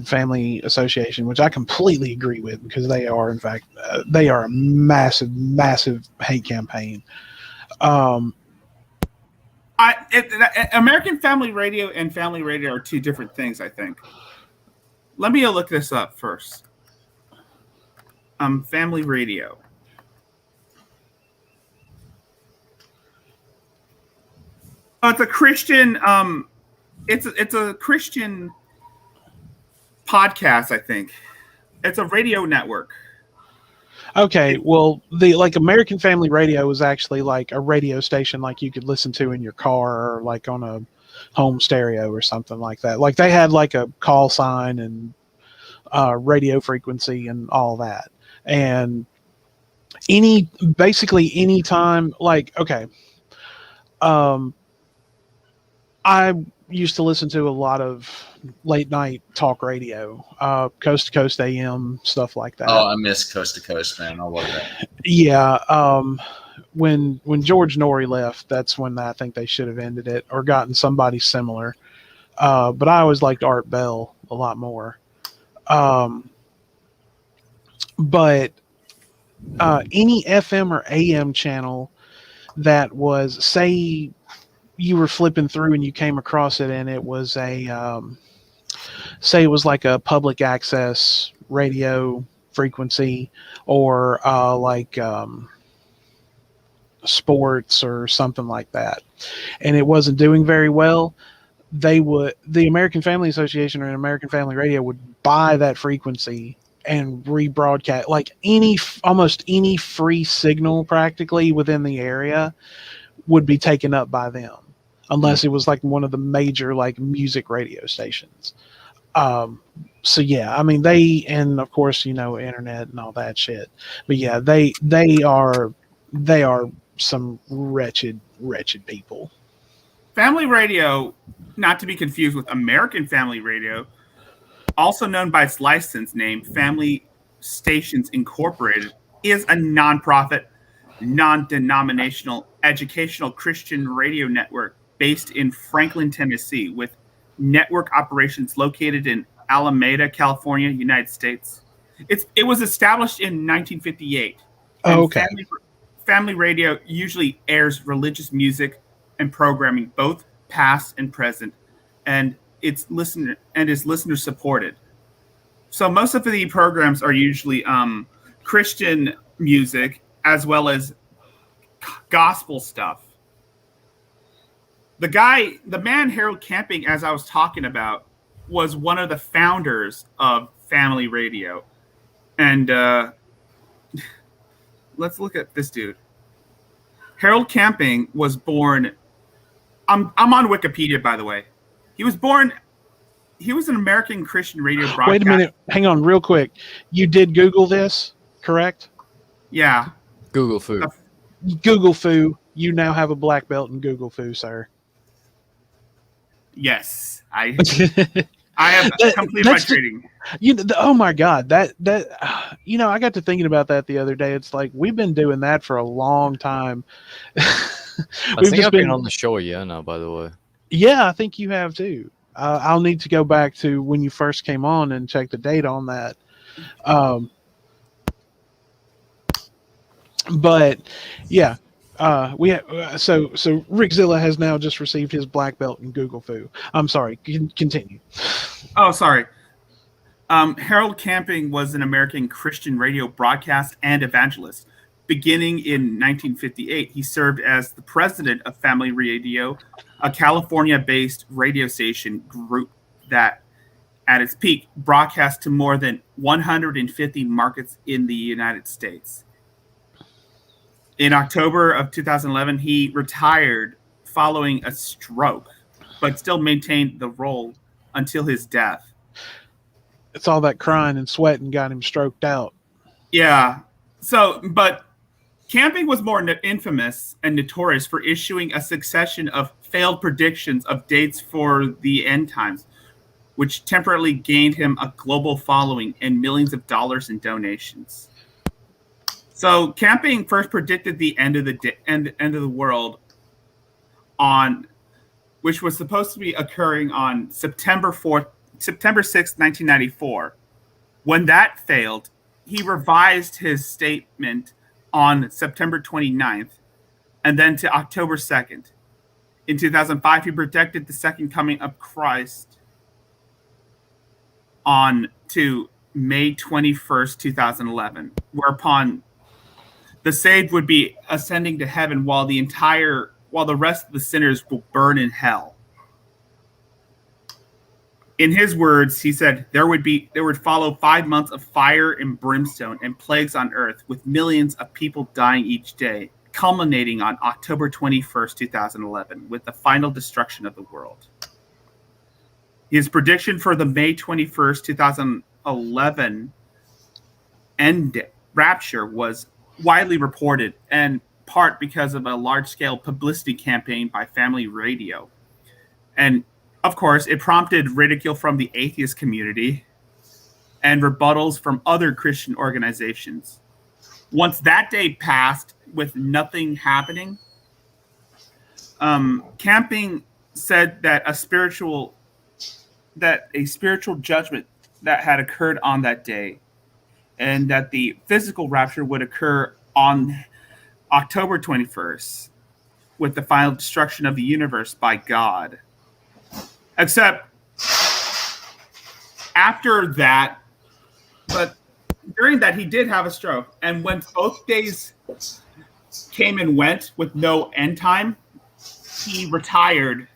Speaker 1: Family Association, which I completely agree with because they are, in fact, they are a massive, massive hate campaign.
Speaker 7: American Family Radio and Family Radio are two different things, I think. Let me look this up first. Family Radio. Oh, it's a Christian. It's a Christian podcast, I think. It's a radio network.
Speaker 1: Okay, well, the American Family Radio was actually like a radio station like you could listen to in your car or like on a home stereo or something like that. Like they had like a call sign and radio frequency and all that. And basically any time, I used to listen to a lot of late night talk radio, Coast to Coast AM, stuff like that.
Speaker 3: Oh, I miss Coast to Coast, man. I love that.
Speaker 1: Yeah. When George Norrie left, that's when I think they should have ended it or gotten somebody similar. But I always liked Art Bell a lot more. but any FM or AM channel that was, say, you were flipping through and you came across it, and it was say it was like a public access radio frequency, or sports or something like that, and it wasn't doing very well, the American Family Association or American Family Radio would buy that frequency and rebroadcast, like almost any free signal practically within the area would be taken up by them, unless it was like one of the major like music radio stations. So yeah, I mean and of course, internet and all that shit. But yeah, they are some wretched people.
Speaker 7: Family radio, not to be confused with American Family Radio, also known by its license name, Family Stations Incorporated, is a nonprofit, non-denominational, educational Christian radio network based in Franklin, Tennessee, with network operations located in Alameda, California, United States. It was established in 1958.
Speaker 1: Oh, okay.
Speaker 7: Family radio usually airs religious music and programming, both past and present, and is listener supported. So most of the programs are usually Christian music as well as gospel stuff. The man Harold Camping, as I was talking about, was one of the founders of Family Radio. And let's look at this dude. Harold Camping was born. I'm on Wikipedia, by the way. He was an American Christian radio broadcaster.
Speaker 1: Wait a minute. Hang on real quick. You did Google this, correct?
Speaker 7: Yeah.
Speaker 2: Google Foo.
Speaker 1: Google Foo. You now have a black belt in Google Foo, sir.
Speaker 7: Yes. I have completed my training.
Speaker 1: Oh my God. I got to thinking about that the other day. It's like, we've been doing that for a long time.
Speaker 2: I think I've been on the show now, by the way.
Speaker 1: Yeah, I think you have too. I'll need to go back to when you first came on and check the date on that. But yeah, so Rickzilla has now just received his black belt in Google Foo. I'm sorry. Continue.
Speaker 7: Oh, sorry. Harold Camping was an American Christian radio broadcast and evangelist. Beginning in 1958, he served as the president of Family Radio, a California-based radio station group that, at its peak, broadcast to more than 150 markets in the United States. In October of 2011, he retired following a stroke, but still maintained the role until his death.
Speaker 1: It's all that crying and sweating got him stroked out.
Speaker 7: Yeah. But Camping was more infamous and notorious for issuing a succession of failed predictions of dates for the end times, which temporarily gained him a global following and millions of dollars in donations. So Camping first predicted the end of the world which was supposed to be occurring on September 6th, 1994. When that failed, he revised his statement on September 29th and then to October 2nd. In 2005, he predicted the second coming of Christ on to May 21st, 2011, whereupon the saved would be ascending to heaven while the rest of the sinners will burn in hell. In his words, he said there would follow 5 months of fire and brimstone and plagues on earth, with millions of people dying each day, culminating on October 21st, 2011, with the final destruction of the world. His prediction for the May 21st, 2011 end rapture was widely reported, in part because of a large-scale publicity campaign by Family Radio. And of course, it prompted ridicule from the atheist community and rebuttals from other Christian organizations. Once that day passed with nothing happening, Camping said that a spiritual judgment that had occurred on that day, and that the physical rapture would occur on October 21st with the final destruction of the universe by God. Except after that, but during that, he did have a stroke. And when both days came and went with no end time, he retired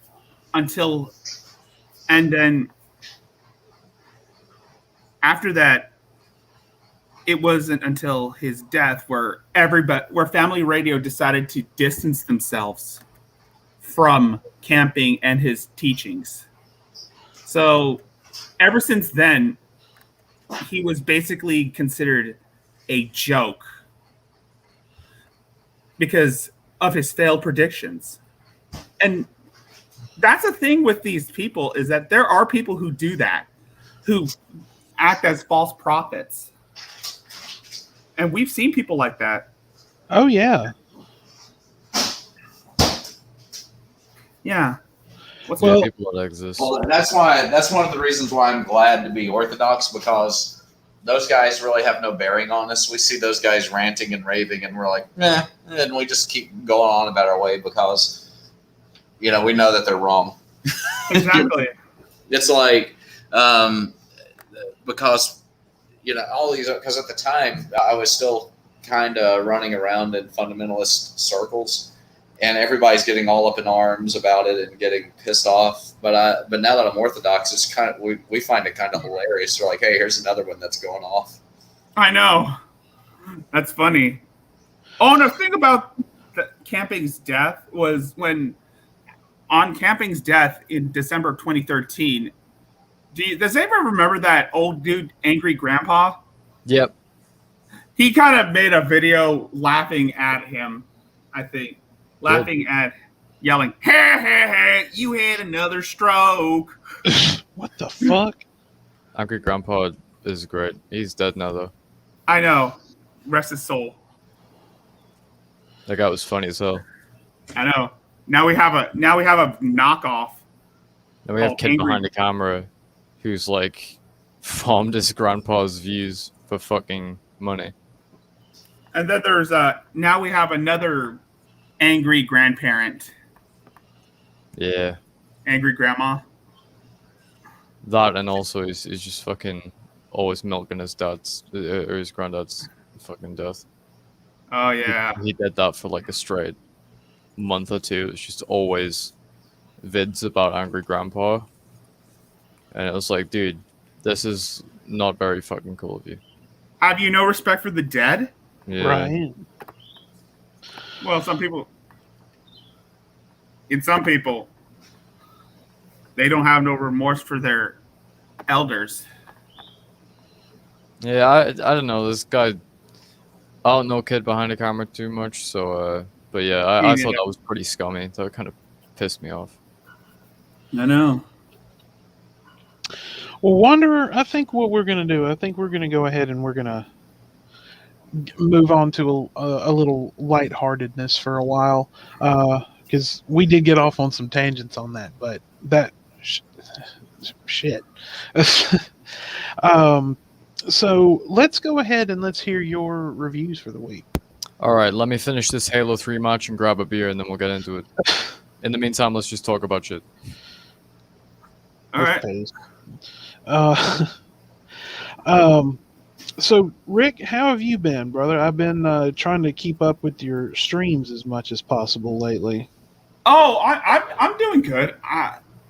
Speaker 7: until, and then after that, it wasn't until his death where family radio decided to distance themselves from camping and his teachings. So ever since then, he was basically considered a joke because of his failed predictions. And that's the thing with these people, is that there are people who do that, who act as false prophets. And we've seen people like that.
Speaker 1: Oh, yeah.
Speaker 7: Yeah.
Speaker 2: Well, people that exist.
Speaker 3: Well, that's one of the reasons why I'm glad to be Orthodox, because those guys really have no bearing on us. We see those guys ranting and raving, and we're like, eh, and we just keep going on about our way because, we know that they're wrong.
Speaker 7: Exactly.
Speaker 3: It's like, because, all these, because at the time I was still kind of running around in fundamentalist circles, and everybody's getting all up in arms about it and getting pissed off. But now that I'm Orthodox, it's kind of, we find it kind of hilarious. We're like, hey, here's another one that's going off.
Speaker 7: I know. That's funny. Oh, no, think about Camping's death was when, on Camping's death in December of 2013, does anyone remember that old dude, Angry Grandpa?
Speaker 2: Yep.
Speaker 7: He kind of made a video laughing at him, I think. Laughing at, yelling, hey, hey, hey, you had another stroke.
Speaker 1: What the fuck?
Speaker 2: Angry Grandpa is great. He's dead now, though.
Speaker 7: I know. Rest his soul.
Speaker 2: That guy was funny as hell.
Speaker 7: I know. Now we have a knockoff.
Speaker 2: Then we have Kid behind the camera who's like farmed his grandpa's views for fucking money.
Speaker 7: And then there's now we have another angry grandparent.
Speaker 2: Yeah.
Speaker 7: Angry grandma.
Speaker 2: That, and also he's just fucking always milking his dad's or his granddad's fucking death.
Speaker 7: Oh yeah.
Speaker 2: He did that for like a straight month or two. It's just always vids about Angry Grandpa. And it was like, dude, this is not very fucking cool of you.
Speaker 7: Have you no respect for the dead?
Speaker 2: Yeah.
Speaker 1: Right.
Speaker 7: Well, some people, they don't have no remorse for their elders.
Speaker 2: Yeah, I don't know. This guy, I don't know Kid behind the camera too much, so, but yeah, I thought that was pretty scummy. That kind of pissed me off.
Speaker 7: I know.
Speaker 1: Well, Wanderer, I think what we're going to do, I think we're going to go ahead and we're going to move on to a little lightheartedness for a while, because we did get off on some tangents on that, but that shit. So let's go ahead and let's hear your reviews for the week.
Speaker 2: All right, let me finish this Halo 3 match and grab a beer, and then we'll get into it. In the meantime, let's just talk about shit.
Speaker 7: All right.
Speaker 1: So, Rick, how have you been, brother? I've been trying to keep up with your streams as much as possible lately.
Speaker 7: Oh, I'm doing good.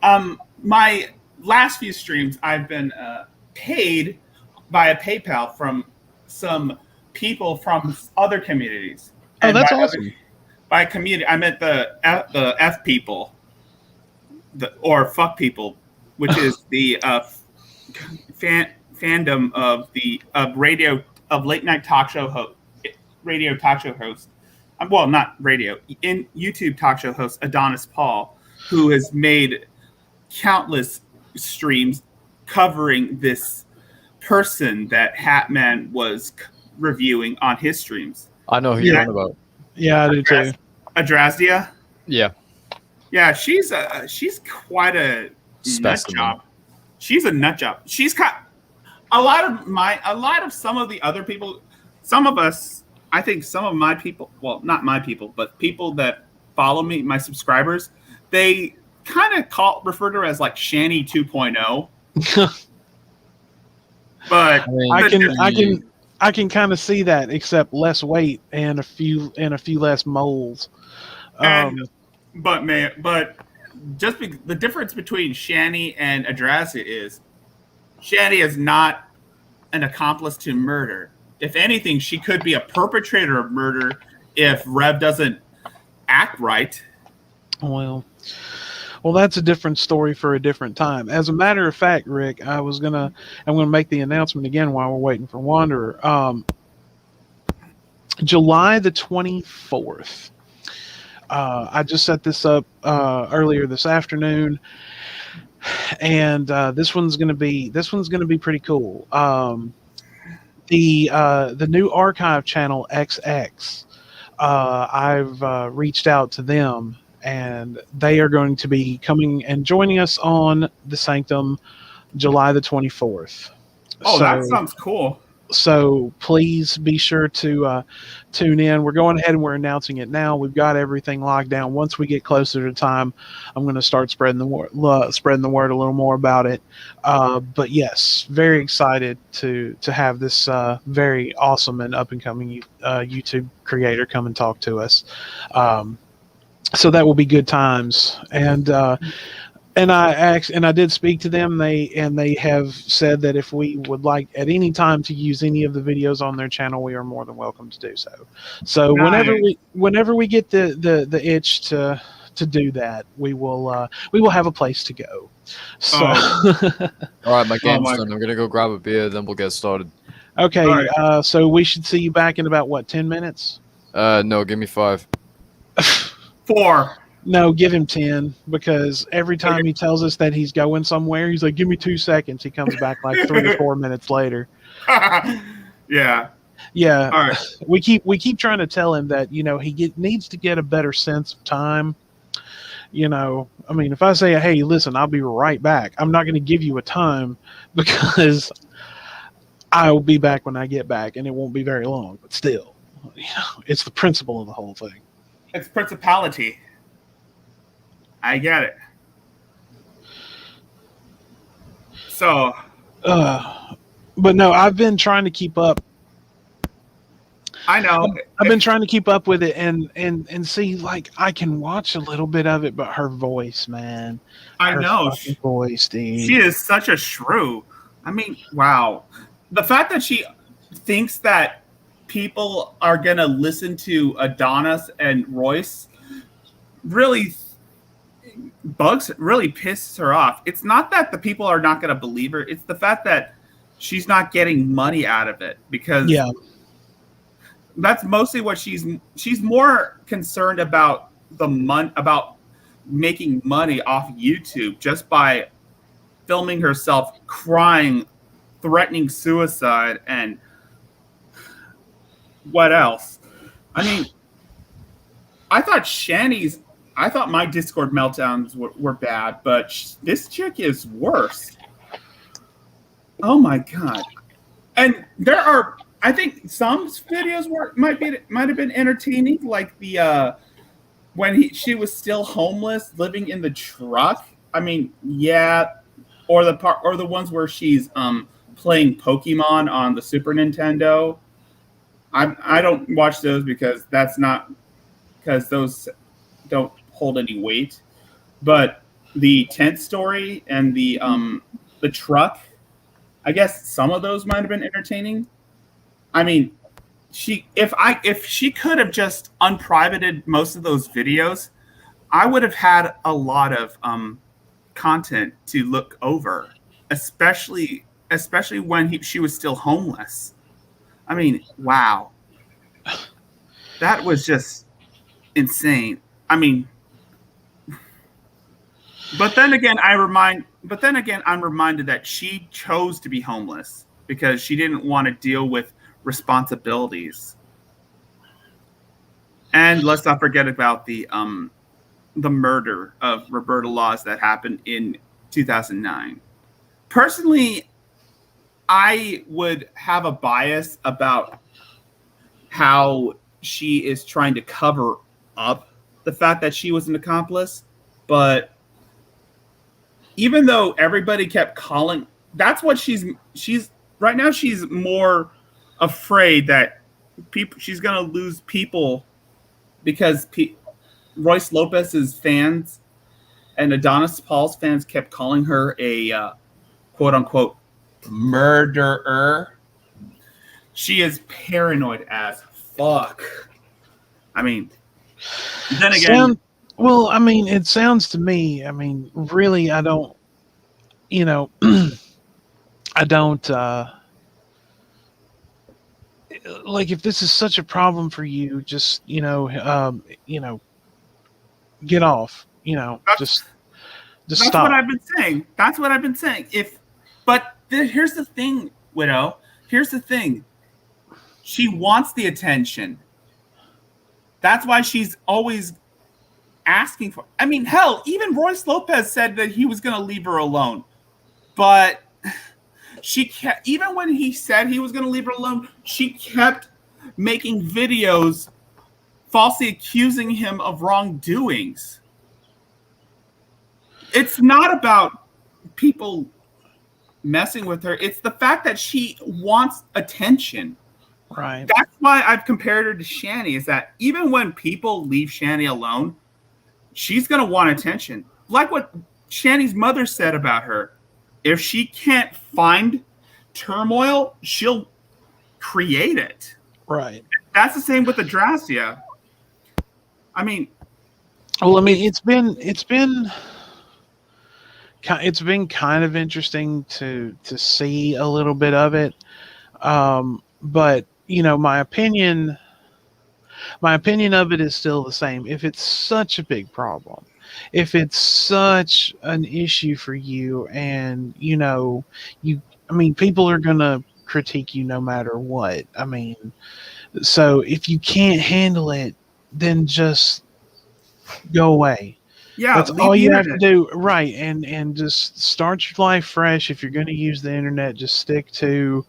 Speaker 7: My last few streams, I've been paid via PayPal from some people from other communities.
Speaker 1: Oh,
Speaker 7: And
Speaker 1: that's
Speaker 7: by
Speaker 1: awesome.
Speaker 7: by community, I meant the F people, or fuck people, which is the fandom of the late night talk show host, radio talk show host. Well, not radio, in YouTube talk show host Adonis Paul, who has made countless streams covering this person that Hatman was reviewing on his streams.
Speaker 2: I know who you're on about.
Speaker 1: Yeah, I do too.
Speaker 7: Adrasdia?
Speaker 2: Yeah.
Speaker 7: Yeah, she's quite a nut
Speaker 2: Specimen.
Speaker 7: job. She's a nut job. a lot of some of the other people, some of us, I think some of my people, well, not my people, but people that follow me, my subscribers, they kind of refer to her as like Shanny 2.0. But
Speaker 1: I can kind of see that, except less weight and a few less moles.
Speaker 7: But just the difference between Shanny and Adrasa is Shanny is not an accomplice to murder. If anything, she could be a perpetrator of murder if Rev doesn't act right.
Speaker 1: Well, that's a different story for a different time. As a matter of fact, Rick, I'm gonna make the announcement again while we're waiting for Wanderer. July the 24th. I just set this up earlier this afternoon, and this one's gonna be pretty cool. The new archive channel XX. I've reached out to them, and they are going to be coming and joining us on the Sanctum July the 24th.
Speaker 7: Oh, that sounds cool.
Speaker 1: So please be sure to tune in. We're going ahead and we're announcing it now. We've got everything locked down. Once we get closer to time, I'm going to start spreading the word a little more about it. But yes, very excited to have this very awesome and up and coming YouTube creator come and talk to us. So that will be good times. And I did speak to them. They have said that if we would like at any time to use any of the videos on their channel, we are more than welcome to do so. So nice. whenever we get the itch to do that, we will have a place to go. So
Speaker 2: all right, my game's done. I'm gonna go grab a beer, then we'll get started.
Speaker 1: Okay. Right. So we should see you back in about what, 10 minutes?
Speaker 2: No, give me 5.
Speaker 7: 4.
Speaker 1: No, give him 10, because every time he tells us that he's going somewhere, he's like, give me 2 seconds. He comes back like 3 or 4 minutes later.
Speaker 7: Yeah.
Speaker 1: Yeah.
Speaker 7: All right.
Speaker 1: We keep trying to tell him that, he needs to get a better sense of time. I mean, if I say, hey, listen, I'll be right back, I'm not going to give you a time, because I'll be back when I get back, and it won't be very long. But still, it's the principle of the whole thing.
Speaker 7: It's principality. I get it. So,
Speaker 1: but no, I've been trying to keep up.
Speaker 7: I know.
Speaker 1: I've been trying to keep up with it and see, like, I can watch a little bit of it, but her voice, man.
Speaker 7: I know.
Speaker 1: Voice, dude.
Speaker 7: She is such a shrew. I mean, wow. The fact that she thinks that people are going to listen to Adonis and Royce really pisses her off. It's not that the people are not going to believe her. It's the fact that she's not getting money out of it, because that's mostly what she's more concerned about about making money off YouTube just by filming herself crying, threatening suicide, and what else? I mean, I thought my Discord meltdowns were bad, but this chick is worse. Oh my god! And there are, I think, some videos might have been entertaining, like the when she was still homeless, living in the truck. I mean, yeah, or the ones where she's playing Pokemon on the Super Nintendo. I don't watch those because those don't hold any weight. But the tent story and the truck, I guess some of those might have been entertaining. I mean, if she could have just unprivated most of those videos, I would have had a lot of content to look over, especially when she was still homeless. I mean, wow. That was just insane. I mean, but then again, I'm reminded that she chose to be homeless because she didn't want to deal with responsibilities. And let's not forget about the murder of Roberta Laws that happened in 2009. Personally, I would have a bias about how she is trying to cover up the fact that she was an accomplice, but even though everybody kept calling, that's what she's right now. She's more afraid that she's gonna lose people because Royce Lopez's fans and Adonis Paul's fans kept calling her a quote unquote murderer. She is paranoid as fuck. I mean, then again,
Speaker 1: well, I mean, it sounds to me, I mean, really, I don't, I don't, like, if this is such a problem for you, just, get off, just
Speaker 7: that's
Speaker 1: stop.
Speaker 7: what I've been saying. That's what I've been saying. Here's the thing, Widow. Here's the thing. She wants the attention. That's why she's always asking for. I mean, hell, even Royce Lopez said that he was going to leave her alone, but she kept. Even when he said he was going to leave her alone, she kept making videos, falsely accusing him of wrongdoings. It's not about people messing with her. It's the fact that she wants attention.
Speaker 1: Right.
Speaker 7: That's why I've compared her to Shani, is that even when people leave Shani alone, she's going to want attention. Like what Shani's mother said about her. If she can't find turmoil, she'll create it.
Speaker 1: Right.
Speaker 7: That's the same with Adrasia. I mean,
Speaker 1: it's been kind of interesting to see a little bit of it. But my opinion of it is still the same. If it's such a big problem, if it's such an issue for you, and people are gonna critique you no matter what. I mean, so if you can't handle it, then just go away.
Speaker 7: yeah,
Speaker 1: That's all you have to do, right? And just start your life fresh. If you're going to use the internet, just stick to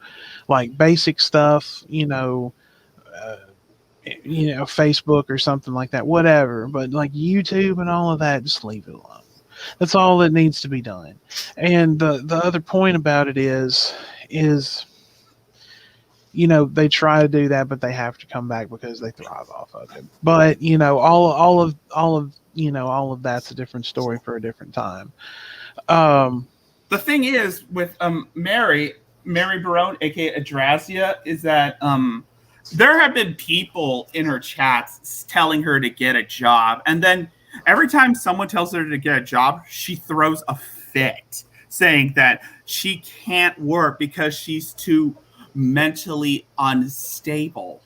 Speaker 1: like basic stuff, Facebook or something like that, whatever. But like YouTube and all of that, just leave it alone. That's all that needs to be done. And the other point about it is they try to do that, but they have to come back because they thrive off of it. But all of that's a different story for a different time.
Speaker 7: The thing is with Mary Barone, aka Adrasia, is that there have been people in her chats telling her to get a job, and then every time someone tells her to get a job, she throws a fit, saying that she can't work because she's too mentally unstable.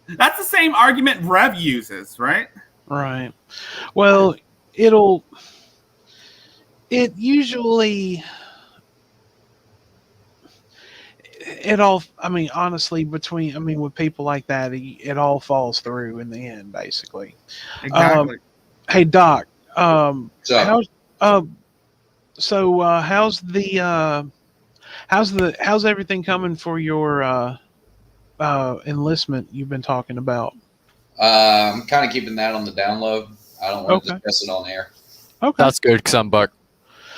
Speaker 7: That's the same argument Rev uses, right?
Speaker 1: Right. Well, honestly, with people like that, it all falls through in the end, basically.
Speaker 7: Exactly.
Speaker 1: Hey, Doc,
Speaker 3: So,
Speaker 1: how's everything coming for your enlistment you've been talking about?
Speaker 3: I'm kind of keeping that on the down low. I don't want to discuss it on air.
Speaker 1: Okay.
Speaker 2: That's good because I'm back.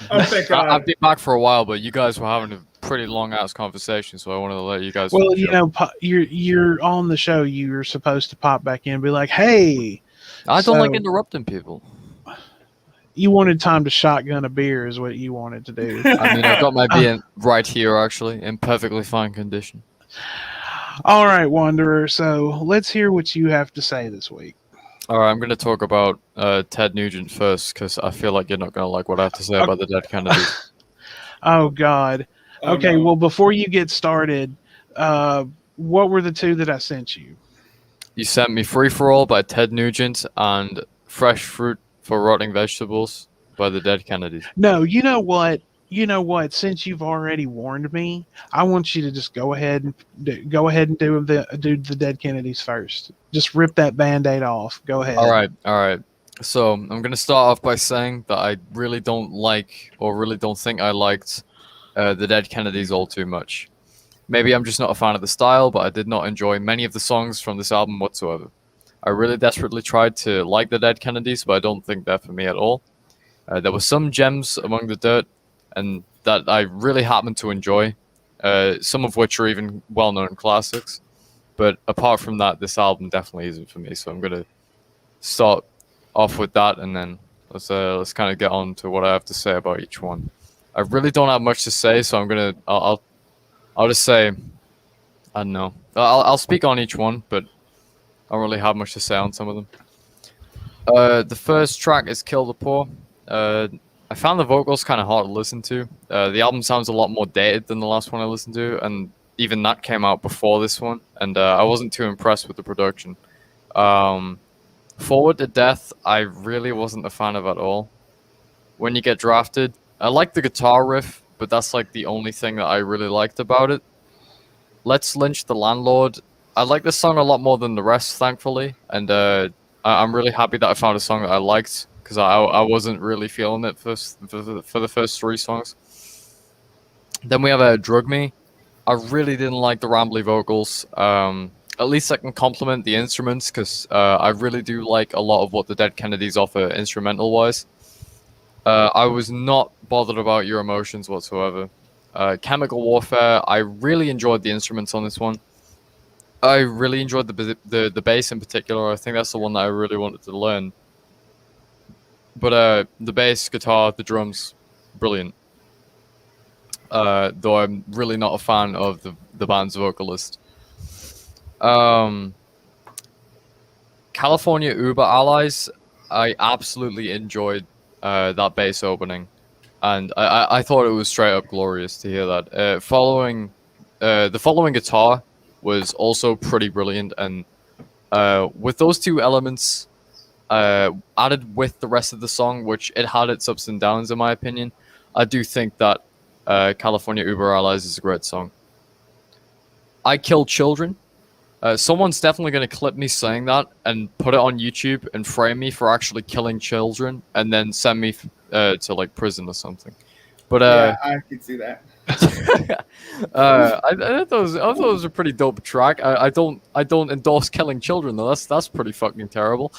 Speaker 7: Oh, thank God.
Speaker 2: I've been back for a while, but you guys were having a pretty long ass conversation, so I wanted to let you guys.
Speaker 1: Well, you're on the show. You're supposed to pop back in and be like, "Hey."
Speaker 2: I don't like interrupting people.
Speaker 1: You wanted time to shotgun a beer, is what you wanted to do.
Speaker 2: I mean, I've got my beer right here, actually, in perfectly fine condition.
Speaker 1: All right, Wanderer. So let's hear what you have to say this week.
Speaker 2: All right, I'm going to talk about Ted Nugent first because I feel like you're not going to like what I have to say about the dead Kennedys.
Speaker 1: Oh, God.
Speaker 7: Oh,
Speaker 1: okay,
Speaker 7: no.
Speaker 1: well, before you get started, what were the two that I sent you?
Speaker 2: You sent me Free For All by Ted Nugent and Fresh Fruit for Rotting Vegetables by the Dead Kennedys.
Speaker 1: No, you know what? Since you've already warned me, I want you to just go ahead and do the Dead Kennedys first. Just rip that Band-Aid off. Go ahead.
Speaker 2: All right. So I'm going to start off by saying that I really don't like, or really don't think I liked, the Dead Kennedys all too much. Maybe I'm just not a fan of the style, but I did not enjoy many of the songs from this album whatsoever. I really desperately tried to like the Dead Kennedys, but I don't think they're for me at all. There were some gems among the dirt, and that I really happened to enjoy, some of which are even well-known classics. But apart from that, this album definitely isn't for me. So I'm gonna start off with that, and then let's kind of get on to what I have to say about each one. I really don't have much to say, so I'll just say I don't know. I'll speak on each one, but I don't really have much to say on some of them. The first track is "Kill the Poor." I found the vocals kind of hard to listen to. The album sounds a lot more dated than the last one I listened to, and even that came out before this one, and I wasn't too impressed with the production. Forward to Death, I really wasn't a fan of at all. When You Get Drafted, I like the guitar riff, but that's like the only thing that I really liked about it. Let's Lynch the Landlord. I like this song a lot more than the rest, thankfully, and I'm really happy that I found a song that I liked, because I wasn't really feeling it for the first three songs. Then we have Drug Me. I really didn't like the rambly vocals. At least I can compliment the instruments, because I really do like a lot of what the Dead Kennedys offer instrumental-wise. I was not bothered about Your Emotions whatsoever. Chemical Warfare, I really enjoyed the instruments on this one. I really enjoyed the bass in particular. I think that's the one that I really wanted to learn. But the bass, guitar, the drums, brilliant. Though I'm really not a fan of the band's vocalist. California Uber Allies, I absolutely enjoyed that bass opening, and I thought it was straight up glorious to hear that. The following guitar was also pretty brilliant, and with those two elements added with the rest of the song, which it had its ups and downs in my opinion, I do think that California Uber Allies is a great song. I Kill Children. Someone's definitely going to clip me saying that and put it on YouTube and frame me for actually killing children and then send me to like prison or something. But
Speaker 7: yeah, I could see that.
Speaker 2: I thought it was a pretty dope track. I don't endorse killing children though. That's pretty fucking terrible.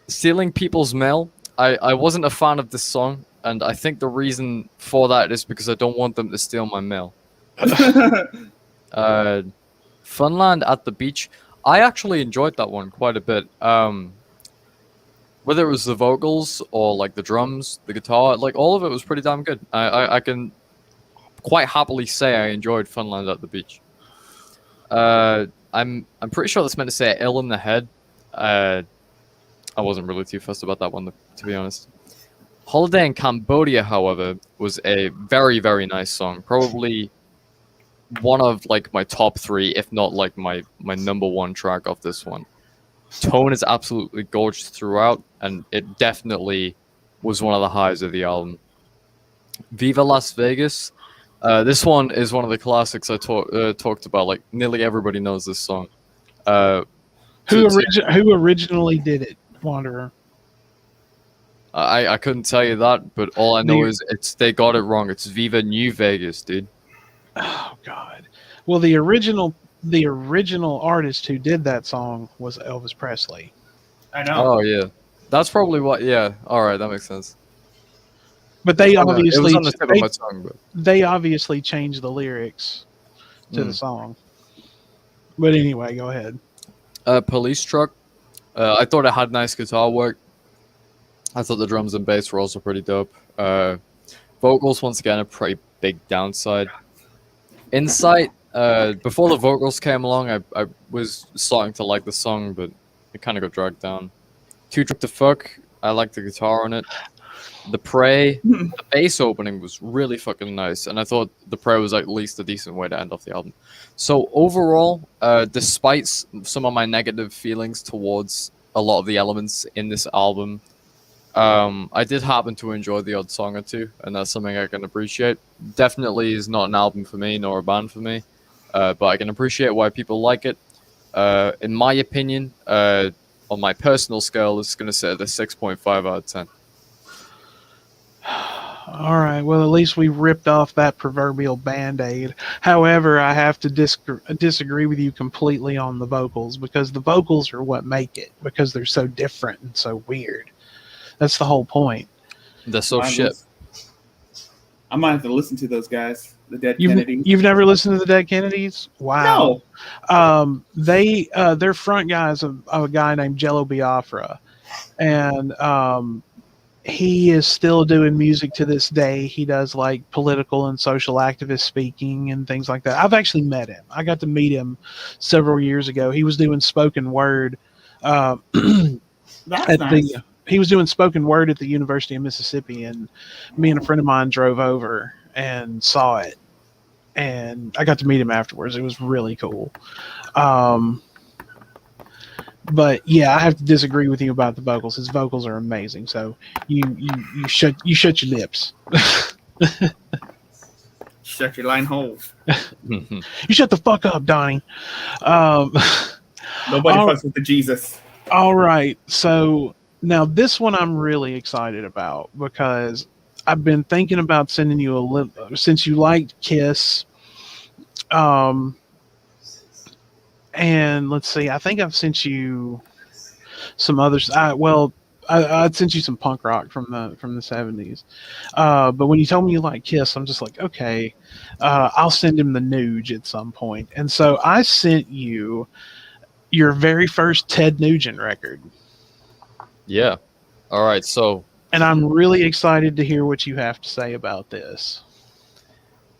Speaker 2: Stealing People's Mail. I wasn't a fan of this song, and I think the reason for that is because I don't want them to steal my mail. Funland at the Beach. I actually enjoyed that one quite a bit. Whether it was the vocals or like the drums, the guitar, like all of it was pretty damn good. I can quite happily say I enjoyed Funland at the Beach. I'm pretty sure that's meant to say ill in the head. I wasn't really too fussed about that one, to be honest. Holiday in Cambodia, however, was a very, very nice song. Probably one of like my top three, if not like my number one track of this one. Tone is absolutely gorgeous throughout, and it definitely was one of the highs of the album. Viva Las Vegas. This one is one of the classics I talked about. Like nearly everybody knows this song.
Speaker 1: Who originally did it, Wanderer?
Speaker 2: I couldn't tell you that, but all I know is they got it wrong. It's Viva New Vegas, dude.
Speaker 1: Oh God. Well, the original artist who did that song was Elvis Presley.
Speaker 7: I know.
Speaker 2: Oh yeah, that's probably what. Yeah, all right, that makes sense.
Speaker 1: But they obviously
Speaker 2: it was on the tip of my tongue, but
Speaker 1: they obviously changed the lyrics to the song. But anyway, go ahead.
Speaker 2: Police Truck. I thought it had nice guitar work. I thought the drums and bass were also pretty dope. Vocals, once again, a pretty big downside. Insight. Before the vocals came along, I was starting to like the song, but it kind of got dragged down. Too Drunk to Fuck. I like the guitar on it. The Prey. The bass opening was really fucking nice, and I thought The Prey was at least a decent way to end off the album. So overall, despite some of my negative feelings towards a lot of the elements in this album, I did happen to enjoy the odd song or two, and that's something I can appreciate. Definitely is not an album for me, nor a band for me, but I can appreciate why people like it. In my opinion, on my personal scale, it's going to sit at a 6.5 out of 10.
Speaker 1: All right. Well, at least we ripped off that proverbial band-aid. However, I have to disagree with you completely on the vocals because the vocals are what make it because they're so different and so weird. That's the whole point.
Speaker 2: They're so
Speaker 7: Mine
Speaker 2: shit.
Speaker 7: was- I might have to listen to those guys, the Dead
Speaker 1: You've
Speaker 7: Kennedys.
Speaker 1: you've never listened to the Dead Kennedys? Wow.
Speaker 7: No.
Speaker 1: Their front guy is a guy named Jello Biafra, and he is still doing music to this day. He does like political and social activist speaking and things like that. I've actually met him. I got to meet him several years ago. He was doing spoken word
Speaker 7: That's
Speaker 1: at
Speaker 7: nice.
Speaker 1: he was doing spoken word at the University of Mississippi, and me and a friend of mine drove over and saw it, and I got to meet him afterwards. It was really cool. But yeah, I have to disagree with you about the vocals. His vocals are amazing. So you shut your lips.
Speaker 7: Shut your line hole.
Speaker 1: You shut the fuck up, Donnie.
Speaker 7: Nobody
Speaker 1: all-
Speaker 7: fucks with the Jesus.
Speaker 1: All right. So now this one I'm really excited about because I've been thinking about sending you a little since you liked Kiss. And let's see, I think I've sent you some others. I'd sent you some punk rock from the 70s. But when you told me you like Kiss, I'm just like, okay, I'll send him the Nuge at some point. And so I sent you your very first Ted Nugent record.
Speaker 2: Yeah. All right. So
Speaker 1: And I'm really excited to hear what you have to say about this.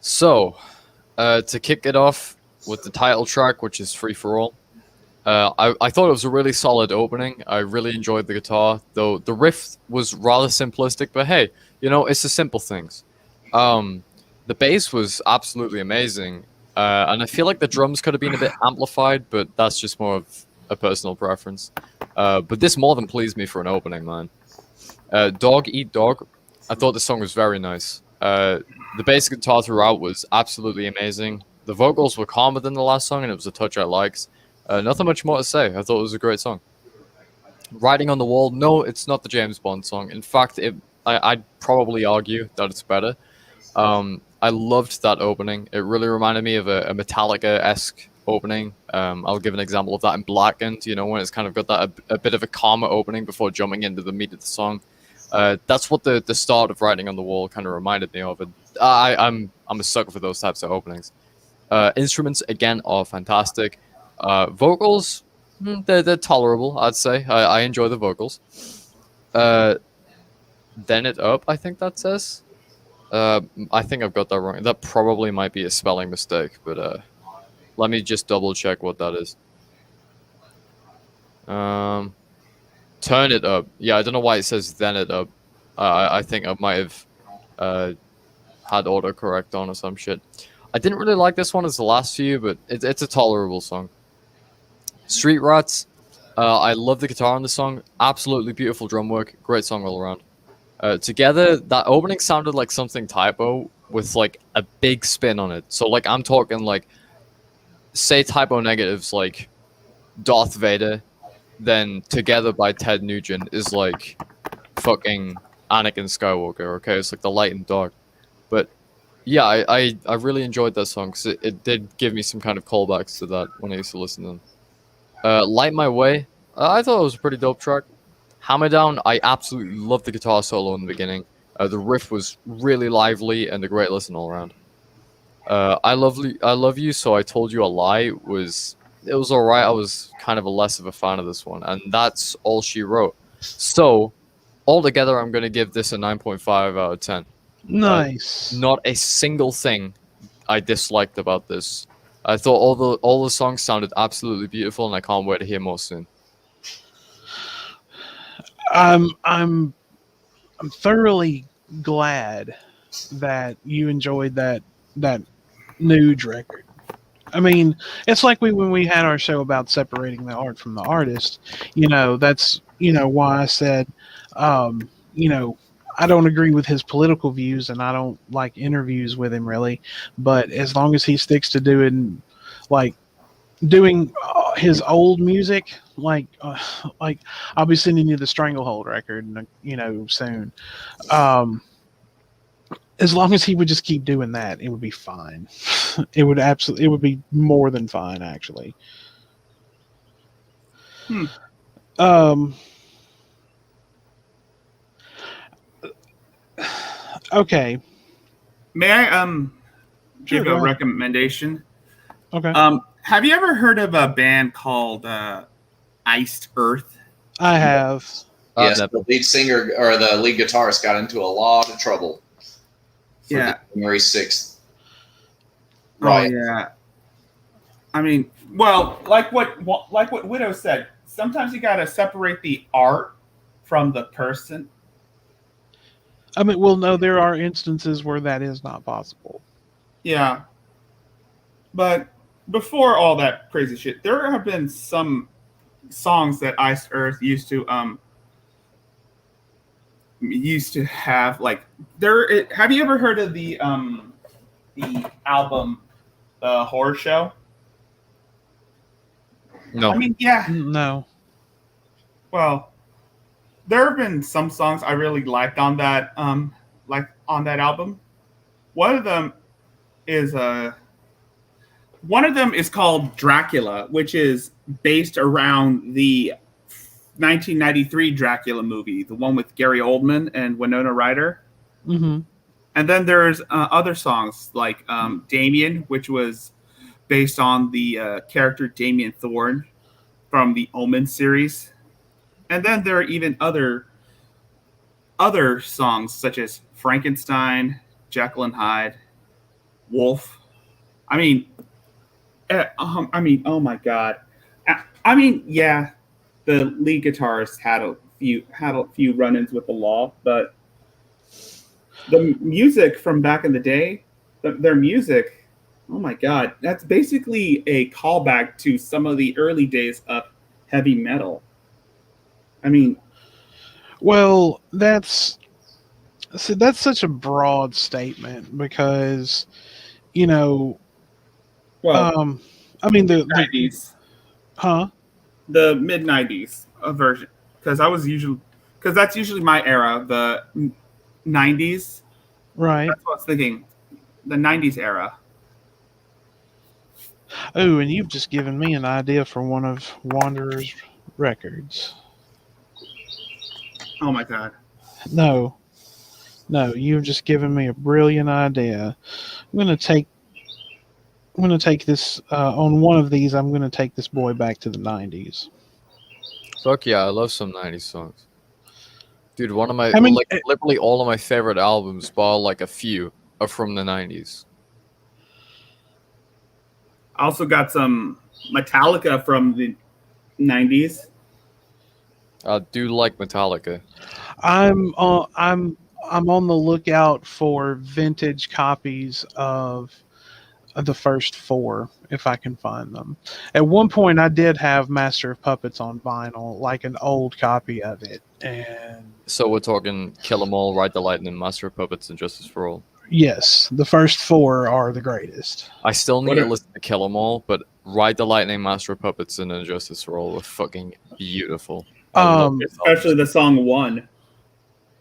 Speaker 2: To kick it off with the title track, which is Free For All, I thought it was a really solid opening. I really enjoyed the guitar, though the riff was rather simplistic, but hey, it's the simple things. The bass was absolutely amazing, and I feel like the drums could have been a bit amplified, but that's just more of a personal preference. But this more than pleased me for an opening, man. Dog Eat Dog, I thought the song was very nice. The bass guitar throughout was absolutely amazing. The vocals were calmer than the last song, and it was a touch I liked. Nothing much more to say. I thought it was a great song. Writing on the Wall, no, it's not the James Bond song. In fact, I'd probably argue that it's better. I loved that opening. It really reminded me of a Metallica-esque opening. I'll give an example of that in Blackened, when it's kind of got that a bit of a calmer opening before jumping into the meat of the song. That's what the start of Writing on the Wall kind of reminded me of. And I'm a sucker for those types of openings. Instruments, again, are fantastic. Vocals, they're tolerable, I'd say. I enjoy the vocals. Then It Up, I think that says. I think I've got that wrong. That probably might be a spelling mistake, but let me just double check what that is. Turn It Up. Yeah, I don't know why it says Then It Up. I think I might have had autocorrect on or some shit. I didn't really like this one as the last few, but it's a tolerable song. Street Rats. I love the guitar on the song. Absolutely beautiful drum work. Great song all around. Together, that opening sounded like something Typo with like a big spin on it. So like I'm talking like, say Typo Negatives like Darth Vader, then Together by Ted Nugent is like fucking Anakin Skywalker. Okay, it's like the light and dark. But yeah, I really enjoyed that song because it did give me some kind of callbacks to that when I used to listen to them. Light My Way, I thought it was a pretty dope track. Hammer Down, I absolutely loved the guitar solo in the beginning. The riff was really lively and a great listen all around. I Love You, So I Told You a Lie it was alright. I was kind of less of a fan of this one, and that's all she wrote. So altogether, I'm going to give this a 9.5 out of 10.
Speaker 1: Nice.
Speaker 2: Not a single thing I disliked about this. I thought all the songs sounded absolutely beautiful, and I can't wait to hear more soon.
Speaker 1: I'm thoroughly glad that you enjoyed that Nuge record. I mean, it's like when we had our show about separating the art from the artist. That's why I said, I don't agree with his political views, and I don't like interviews with him really. But as long as he sticks to doing his old music, like I'll be sending you the Stranglehold record, soon. As long as he would just keep doing that, it would be fine. It would be more than fine, actually. Um. Okay.
Speaker 7: May I
Speaker 1: Sure,
Speaker 7: give
Speaker 1: go
Speaker 7: a
Speaker 1: ahead.
Speaker 7: recommendation?
Speaker 1: Okay.
Speaker 7: Have you ever heard of a band called Iced Earth?
Speaker 1: I have.
Speaker 3: Yes,
Speaker 2: never.
Speaker 3: the lead singer or the lead guitarist got into a lot of trouble. For
Speaker 7: Yeah.
Speaker 3: the January 6th.
Speaker 7: Oh
Speaker 3: Right.
Speaker 7: yeah. I mean, well, like what Widow said, sometimes you got to separate the art from the person.
Speaker 1: I mean, well, no, there are instances where that is not possible.
Speaker 7: Yeah. But before all that crazy shit, there have been some songs that Iced Earth used to have, like have you ever heard of the album The Horror Show?
Speaker 2: No.
Speaker 7: I mean, yeah.
Speaker 1: No.
Speaker 7: Well, there have been some songs I really liked on that album. One of them is called Dracula, which is based around the 1993 Dracula movie, the one with Gary Oldman and Winona Ryder.
Speaker 1: Mm-hmm.
Speaker 7: And then there's other songs like Damien, which was based on the character Damien Thorne from the Omen series. And then there are even other songs such as Frankenstein, Jekyll and Hyde, Wolf. I mean, oh my God. I mean, yeah, the lead guitarist had a few run-ins with the law, but the music from back in the day, their music, oh my God, that's basically a callback to some of the early days of heavy metal. I mean,
Speaker 1: well, that's such a broad statement because, I mean the
Speaker 7: 90s,
Speaker 1: the
Speaker 7: mid 90s version, because that's usually my era, the 90s.
Speaker 1: Right.
Speaker 7: That's what I was thinking, the 90s era.
Speaker 1: Oh, and you've just given me an idea for one of Wanderer's records.
Speaker 7: Oh my God.
Speaker 1: No, you've just given me a brilliant idea. I'm gonna take this on one of these. I'm gonna take this boy back to the 90s.
Speaker 2: Fuck yeah, I love some 90s songs. Dude, one of my literally all of my favorite albums, bar like a few, are from the 90s.
Speaker 7: I also got some Metallica from the 90s.
Speaker 2: I do like Metallica.
Speaker 1: I'm on the lookout for vintage copies of the first four, if I can find them. At one point, I did have Master of Puppets on vinyl, like an old copy of it. And
Speaker 2: so we're talking Kill 'Em All, Ride the Lightning, Master of Puppets, and Justice for All.
Speaker 1: Yes, the first four are the greatest.
Speaker 2: I still need to listen to Kill 'Em All, but Ride the Lightning, Master of Puppets, and Justice for All were fucking beautiful.
Speaker 7: Especially the song One.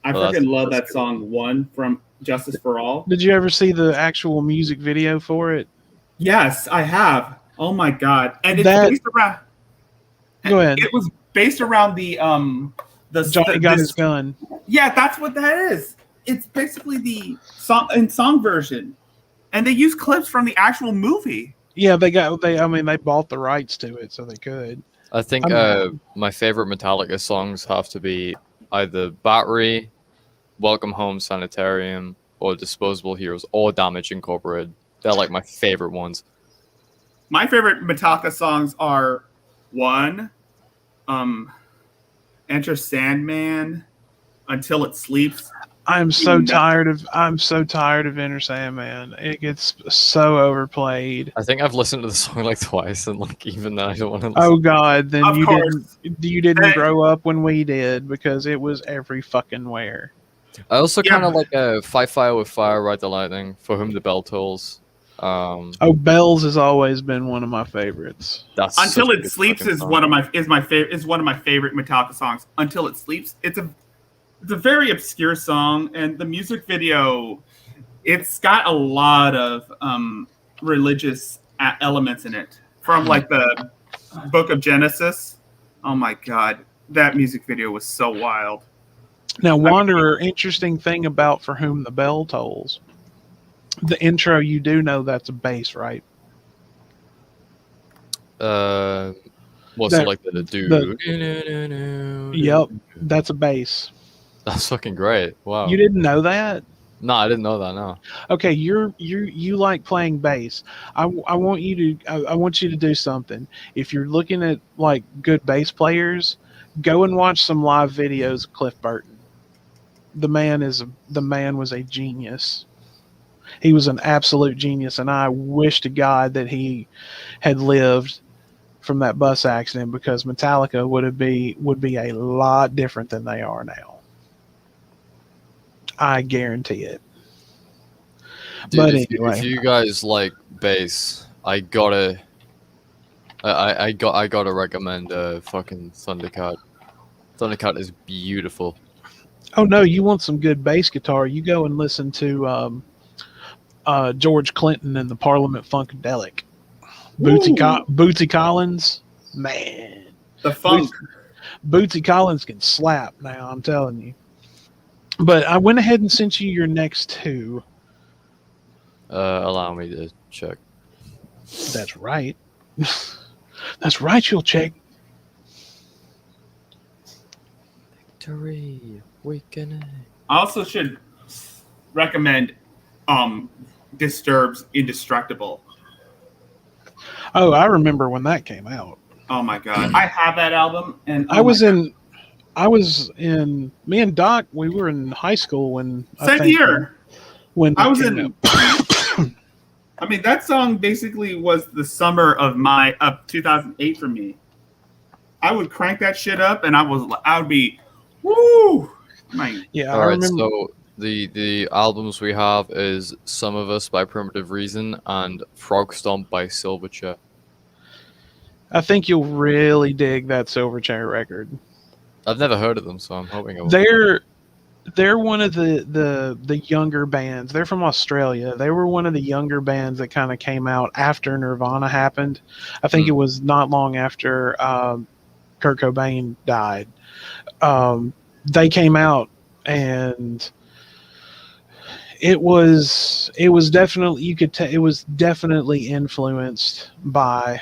Speaker 7: I freaking love that
Speaker 2: good.
Speaker 7: song One from Justice for All.
Speaker 1: Did you ever see the actual music video for it?
Speaker 7: Yes, I have. Oh my God. And it's based around.
Speaker 1: Go ahead.
Speaker 7: It was based around the
Speaker 1: Johnny got his gun.
Speaker 7: Yeah, that's what that is. It's basically the song version. And they use clips from the actual movie.
Speaker 1: Yeah, they bought the rights to it, so they could.
Speaker 2: I think my favorite Metallica songs have to be either Battery, Welcome Home Sanitarium, or Disposable Heroes, or Damage Incorporated. They're like my favorite ones.
Speaker 7: My favorite Metallica songs are One, Enter Sandman, Until It Sleeps.
Speaker 1: I'm so tired of Enter Sandman. It gets so overplayed.
Speaker 2: I think I've listened to the song like twice, and like even then I don't want to.
Speaker 1: Oh God! Then
Speaker 7: Of course.
Speaker 1: you didn't grow up when we did, because it was every fucking where.
Speaker 2: I also kind of like Fight Fire with Fire, Ride the Lightning, For Whom the Bell Tolls.
Speaker 1: Bells has always been one of my favorites.
Speaker 2: That's
Speaker 7: Until It Sleeps is one of my favorite Metallica songs. Until It Sleeps, it's a very obscure song, and the music video it's got a lot of religious elements in it, from like the Book of Genesis. Oh my God, that music video was so wild.
Speaker 1: Now, Wanderer, interesting thing about For Whom the Bell Tolls. The intro, you do know that's a bass, right?
Speaker 2: What's
Speaker 1: That-
Speaker 2: it like the do?
Speaker 1: Yep, that's a bass.
Speaker 2: That's fucking great. Wow.
Speaker 1: You didn't know that?
Speaker 2: No, I didn't know that. No.
Speaker 1: Okay, you like playing bass. I want you to I want you to do something. If you're looking at like good bass players, go and watch some live videos of Cliff Burton. The man was a genius. He was an absolute genius, and I wish to God that he had lived from that bus accident, because Metallica would be a lot different than they are now. I guarantee it.
Speaker 2: Dude,
Speaker 1: But
Speaker 2: if
Speaker 1: anyway,
Speaker 2: you guys like bass, I gotta recommend fucking Thundercat. Thundercat is beautiful.
Speaker 1: oh no, you want some good bass guitar? You go and listen to George Clinton and the Parliament Funkadelic. Bootsy Collins, man,
Speaker 7: The funk.
Speaker 1: Bootsy Collins can slap. Now I'm telling you. But I went ahead and sent you your next two.
Speaker 2: Allow me to check.
Speaker 1: That's right. That's right. You'll check.
Speaker 2: Victory, weakening.
Speaker 7: I also should recommend Disturbed's Indestructible.
Speaker 1: Oh, I remember when that came out.
Speaker 7: Oh my God, I have that album, and
Speaker 1: I was in. Me and Doc. We were in high school when.
Speaker 7: Same here.
Speaker 1: When
Speaker 7: I was
Speaker 1: came
Speaker 7: in.
Speaker 1: out.
Speaker 7: I mean, that song basically was the summer of 2008 for me. I would crank that shit up, and I would be, woo.
Speaker 1: Yeah,
Speaker 2: All
Speaker 1: I
Speaker 2: right,
Speaker 1: remember.
Speaker 2: so the albums we have is Some of Us by Primitive Reason and Frog Stomp by Silverchair.
Speaker 1: I think you'll really dig that Silverchair record.
Speaker 2: I've never heard of them, so I'm hoping I will.
Speaker 1: They're one of the younger bands. They're from Australia. They were one of the younger bands that kind of came out after Nirvana happened. I think it was not long after Kurt Cobain died. They came out, and it was definitely, you could tell it was definitely influenced by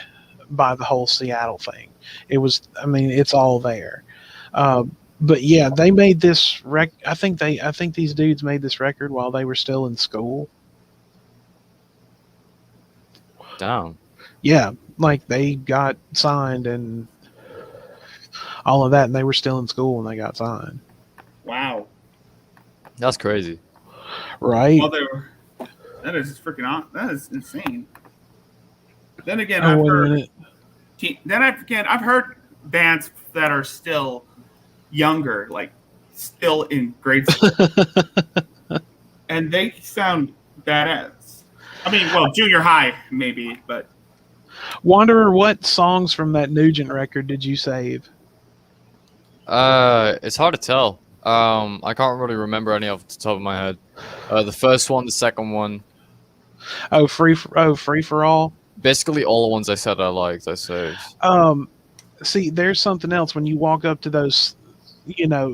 Speaker 1: the whole Seattle thing. It was, I mean, it's all there. But yeah, they made this I think these dudes made this record while they were still in school.
Speaker 2: Damn.
Speaker 1: Yeah, like they got signed and all of that, and they were still in school when they got signed.
Speaker 7: Wow.
Speaker 2: That's crazy.
Speaker 1: Right?
Speaker 7: Well, that is freaking awesome. That is insane. Then again,
Speaker 1: Oh,
Speaker 7: I've
Speaker 1: wait a
Speaker 7: heard.
Speaker 1: minute.
Speaker 7: I've heard bands that are still younger, like still in grade school, and they sound badass. I mean, well, junior high maybe, but.
Speaker 1: Wanderer, what songs from that Nugent record did you save?
Speaker 2: It's hard to tell. I can't really remember any off the top of my head. The first one, the second one.
Speaker 1: Oh, Free for All.
Speaker 2: Basically, all the ones I said I liked, I saved.
Speaker 1: See, there's something else when you walk up to those,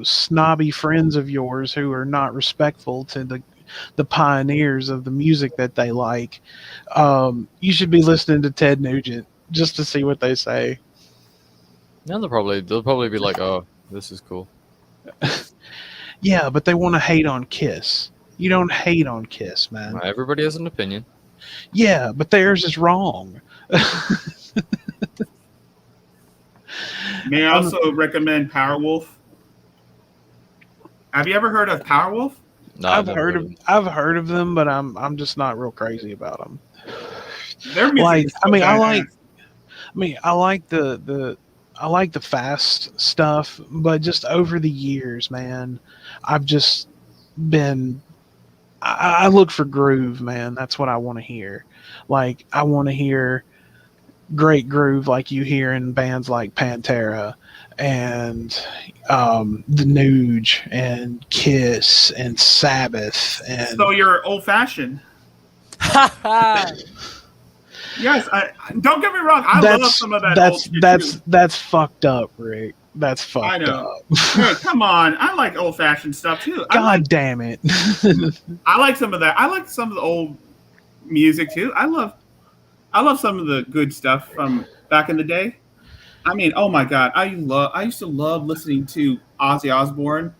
Speaker 1: snobby friends of yours who are not respectful to the pioneers of the music that they like. You should be listening to Ted Nugent just to see what they say.
Speaker 2: Yeah, they'll probably be like, "Oh, this is cool."
Speaker 1: Yeah, but they want to hate on Kiss. You don't hate on Kiss, man.
Speaker 2: Everybody has an opinion.
Speaker 1: Yeah, but theirs is wrong.
Speaker 7: May I also recommend Powerwolf? Have you ever heard of Powerwolf?
Speaker 2: No,
Speaker 1: I've heard of them, but I'm just not real crazy about them.
Speaker 7: Their music is so
Speaker 1: I like the fast stuff, but just over the years, man, I've just been. I look for groove, man. That's what I want to hear. Like, I want to hear great groove like you hear in bands like Pantera and the Nuge and Kiss and Sabbath and
Speaker 7: So you're old fashioned. Yes, don't get me wrong. I love some of that old shit too.
Speaker 1: That's fucked up, Rick. That's fucked
Speaker 7: I know.
Speaker 1: up.
Speaker 7: Hey, come on. I like old fashioned stuff too.
Speaker 1: God damn it.
Speaker 7: I like some of that. I like some of the old music too. I love some of the good stuff from back in the day. I mean, oh my god, I used to love listening to Ozzy Osbourne,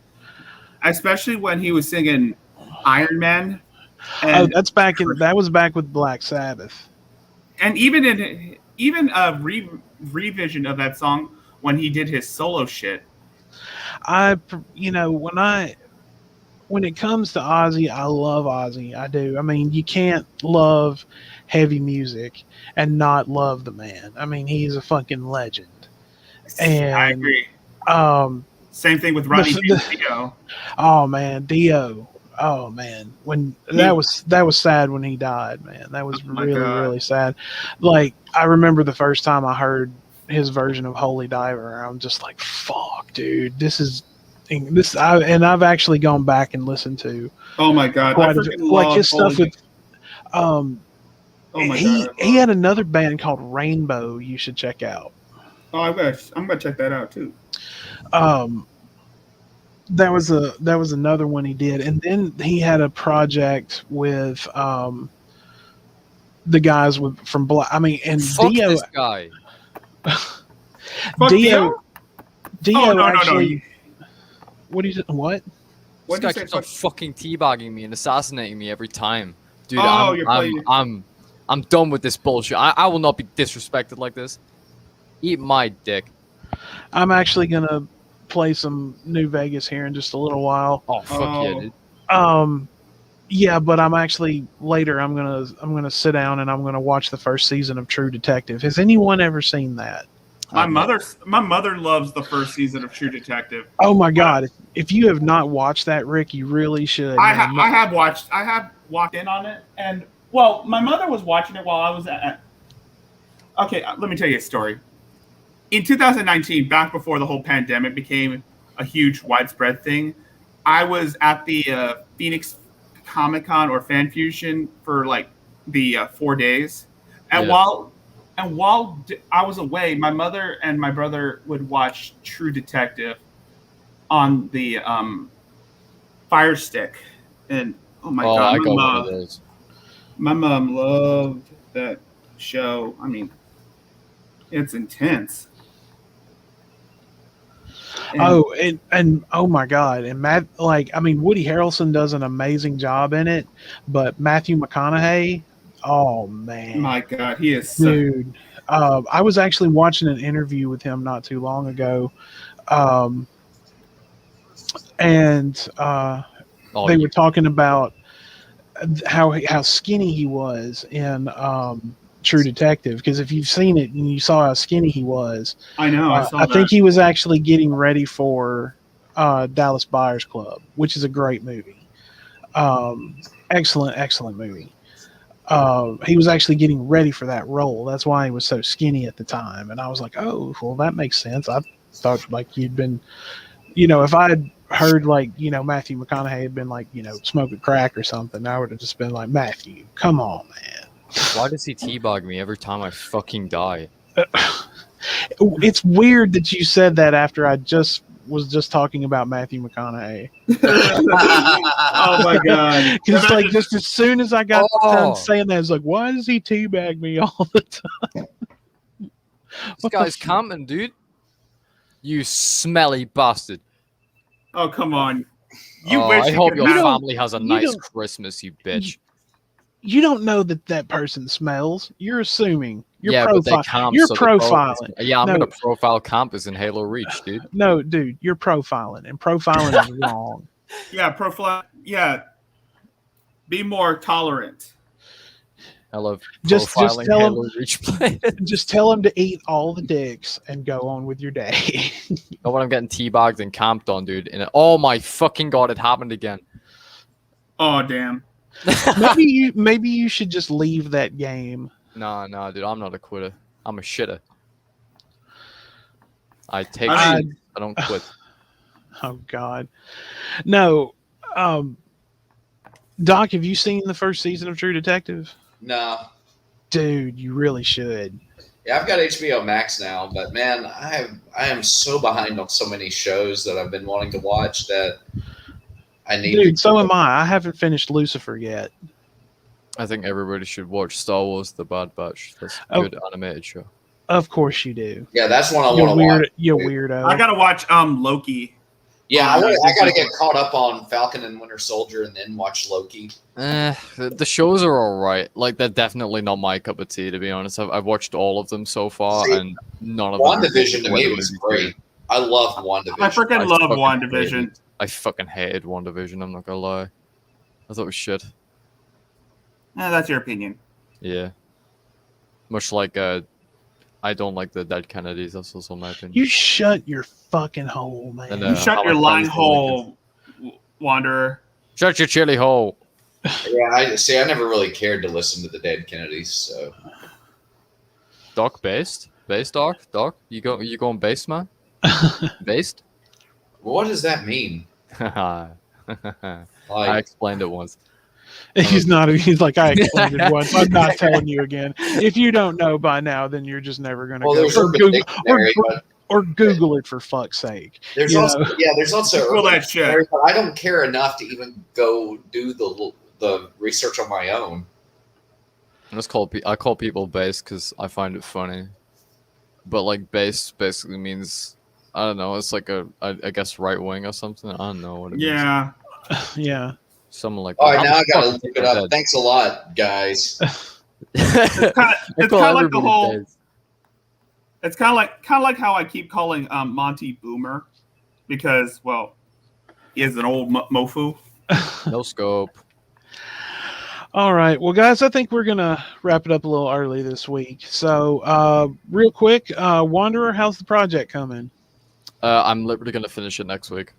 Speaker 7: especially when he was singing Iron Man. And
Speaker 1: that was back with Black Sabbath.
Speaker 7: And even a revision of that song when he did his solo shit.
Speaker 1: When it comes to Ozzy, I love Ozzy. I do. I mean, you can't love heavy music and not love the man. I mean, he's a fucking legend. And
Speaker 7: I agree. Same thing with Ronnie James Dio.
Speaker 1: Oh man, Dio. Oh man, that was sad when he died, man. That was really sad. Like, I remember the first time I heard his version of Holy Diver, I'm just like, fuck, dude, I've actually gone back and listened to.
Speaker 7: Oh my god, I freaking love
Speaker 1: his stuff with. Oh my god, he had another band called Rainbow. You should check out.
Speaker 7: Oh, I'm gonna check that out too.
Speaker 1: That was another one he did, and then he had a project with the guys from Black. I mean, and
Speaker 2: Fuck
Speaker 1: Dio.
Speaker 2: This guy.
Speaker 1: Dio.
Speaker 7: Oh, no,
Speaker 1: actually. What do you what?
Speaker 2: This guy keeps on fucking teabagging me and assassinating me every time, dude.
Speaker 7: Oh,
Speaker 2: I'm done with this bullshit. I will not be disrespected like this. Eat my dick.
Speaker 1: I'm actually gonna play some New Vegas here in just a little while.
Speaker 2: Oh fuck yeah, dude.
Speaker 1: Yeah, but I'm actually later. I'm gonna sit down and I'm gonna watch the first season of True Detective. Has anyone ever seen that?
Speaker 7: My mother loves the first season of True Detective.
Speaker 1: Oh my god! If you have not watched that, Rick, you really should.
Speaker 7: I have walked in on it, and well, my mother was watching it while I was at. Okay, let me tell you a story. In 2019, back before the whole pandemic became a huge widespread thing, I was at the Phoenix Comic Con or Fan Fusion for like the 4 days, and while I was away, my mother and my brother would watch True Detective on the Fire Stick, and oh my god, my mom loved that show. I mean, it's intense.
Speaker 1: And oh my god, and Matt, like, I mean, Woody Harrelson does an amazing job in it, but Matthew McConaughey, oh man,
Speaker 7: my god, he is
Speaker 1: dude. I was actually watching an interview with him not too long ago, and they were talking about how skinny he was in True Detective, because if you've seen it and you saw how skinny he was,
Speaker 7: I know.
Speaker 1: I think he was actually getting ready for Dallas Buyers Club, which is a great movie. Excellent movie. He was actually getting ready for that role. That's why he was so skinny at the time. And I was like, oh, well, that makes sense. I thought like you'd been, if I had heard like, Matthew McConaughey had been like, smoking crack or something, I would have just been like, Matthew, come on, man.
Speaker 2: Why does he teabag me every time I fucking die?
Speaker 1: It's weird that you said that after I was just talking about Matthew McConaughey.
Speaker 7: Oh my god!
Speaker 1: Because like just as soon as I got done saying that, it's like, why does he teabag me all the time?
Speaker 2: This guy's coming, dude. You smelly bastard.
Speaker 7: Oh come on!
Speaker 2: I hope your family has a nice Christmas, you bitch.
Speaker 1: You don't know that person smells. You're assuming. You're
Speaker 2: You're
Speaker 1: profiling.
Speaker 2: I'm gonna profile campus in Halo Reach, dude.
Speaker 1: No, dude, you're profiling, and profiling is wrong.
Speaker 7: Yeah, profile. Yeah, be more tolerant.
Speaker 2: I love
Speaker 1: just
Speaker 2: profiling
Speaker 1: tell
Speaker 2: Halo
Speaker 1: him,
Speaker 2: Reach players.
Speaker 1: Just tell him to eat all the dicks and go on with your day.
Speaker 2: Know when I'm getting teabagged and camped on, dude. And oh my fucking god, it happened again.
Speaker 7: Oh damn.
Speaker 1: Maybe you should just leave that game.
Speaker 2: No, dude, I'm not a quitter. I'm a shitter. I take
Speaker 7: I
Speaker 2: shit. I don't quit.
Speaker 1: Oh God, no. Doc, have you seen the first season of True Detective?
Speaker 3: No.
Speaker 1: Dude, you really should.
Speaker 3: Yeah, I've got HBO Max now, but man, I am so behind on so many shows that I've been wanting to watch that I need
Speaker 1: Dude,
Speaker 3: to.
Speaker 1: so am I. I haven't finished Lucifer yet.
Speaker 2: I think everybody should watch Star Wars: The Bad Batch. That's a
Speaker 1: Oh.
Speaker 2: good animated show.
Speaker 1: Of course you do.
Speaker 3: Yeah, that's one I
Speaker 1: You
Speaker 3: want to watch.
Speaker 1: You weirdo.
Speaker 7: I gotta watch Loki.
Speaker 3: Yeah,
Speaker 7: on,
Speaker 3: I got to
Speaker 7: Disney
Speaker 3: get caught up on Falcon and Winter Soldier and then watch Loki.
Speaker 2: The shows are all right. Like, they're definitely not my cup of tea, to be honest. I've watched all of them so far,
Speaker 3: See,
Speaker 2: and none of them.
Speaker 3: WandaVision to me was great. I love WandaVision.
Speaker 7: I freaking love
Speaker 2: fucking
Speaker 7: WandaVision.
Speaker 2: I fucking hated WandaVision, I'm not gonna lie. I thought it was shit.
Speaker 7: That's your opinion.
Speaker 2: Yeah. Much like, I don't like the Dead Kennedys, that's also my opinion.
Speaker 1: You shut your fucking hole, man.
Speaker 2: And,
Speaker 7: You shut
Speaker 2: how
Speaker 7: your
Speaker 2: my
Speaker 7: lying
Speaker 2: friends don't like
Speaker 7: hole, Wanderer.
Speaker 2: Shut your chili hole!
Speaker 3: Yeah, I never really cared to listen to the Dead Kennedys, so.
Speaker 2: Doc based? Based, Doc? Doc? You going based, man? Based?
Speaker 3: What does that mean?
Speaker 2: I
Speaker 3: Like,
Speaker 2: explained it once.
Speaker 1: He's not. He's like, I explained it once. I'm not telling you again. If you don't know by now, then you're just never going to
Speaker 3: well,
Speaker 1: go.
Speaker 3: there's
Speaker 1: Or
Speaker 3: Urban
Speaker 1: Google,
Speaker 3: Dictionary, but
Speaker 1: or Google it for fuck's sake.
Speaker 3: there's
Speaker 1: you
Speaker 3: also
Speaker 1: know?
Speaker 3: there's also
Speaker 7: Well,
Speaker 3: Urban
Speaker 7: that shit.
Speaker 3: Dictionary, but I don't care enough to even go do the research on my own.
Speaker 2: I call people based because I find it funny. But like based basically means, I don't know, it's like I guess right wing or something. I don't know what it means.
Speaker 7: Yeah.
Speaker 1: Yeah.
Speaker 2: Something like
Speaker 3: All right,
Speaker 2: that.
Speaker 3: now I gotta
Speaker 2: Fucking
Speaker 3: look it up.
Speaker 2: dead.
Speaker 3: Thanks a lot, guys.
Speaker 7: It's kind
Speaker 2: I
Speaker 7: of
Speaker 2: call
Speaker 7: like the
Speaker 2: everybody
Speaker 7: whole.
Speaker 2: based.
Speaker 7: It's kind of like how I keep calling Monty Boomer, because well, he is an old mofu.
Speaker 2: No scope.
Speaker 1: All right. Well, guys, I think we're going to wrap it up a little early this week. So, real quick, Wanderer, how's the project coming?
Speaker 2: I'm literally gonna finish it next week.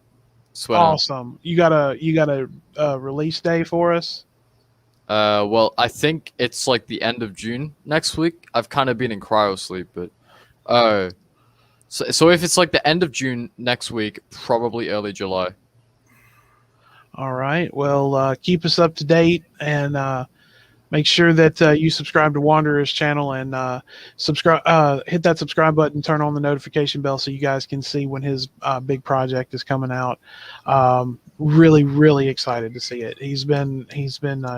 Speaker 2: Swear down.
Speaker 1: Awesome. You got a release day for us?
Speaker 2: Well, I think it's like the end of June next week. I've kind of been in cryo sleep, but so if it's like the end of June next week, probably early July.
Speaker 1: All right. Well, keep us up to date and make sure that you subscribe to Wanderer's channel and subscribe. Hit that subscribe button, turn on the notification bell so you guys can see when his big project is coming out. Really, really excited to see it. He's been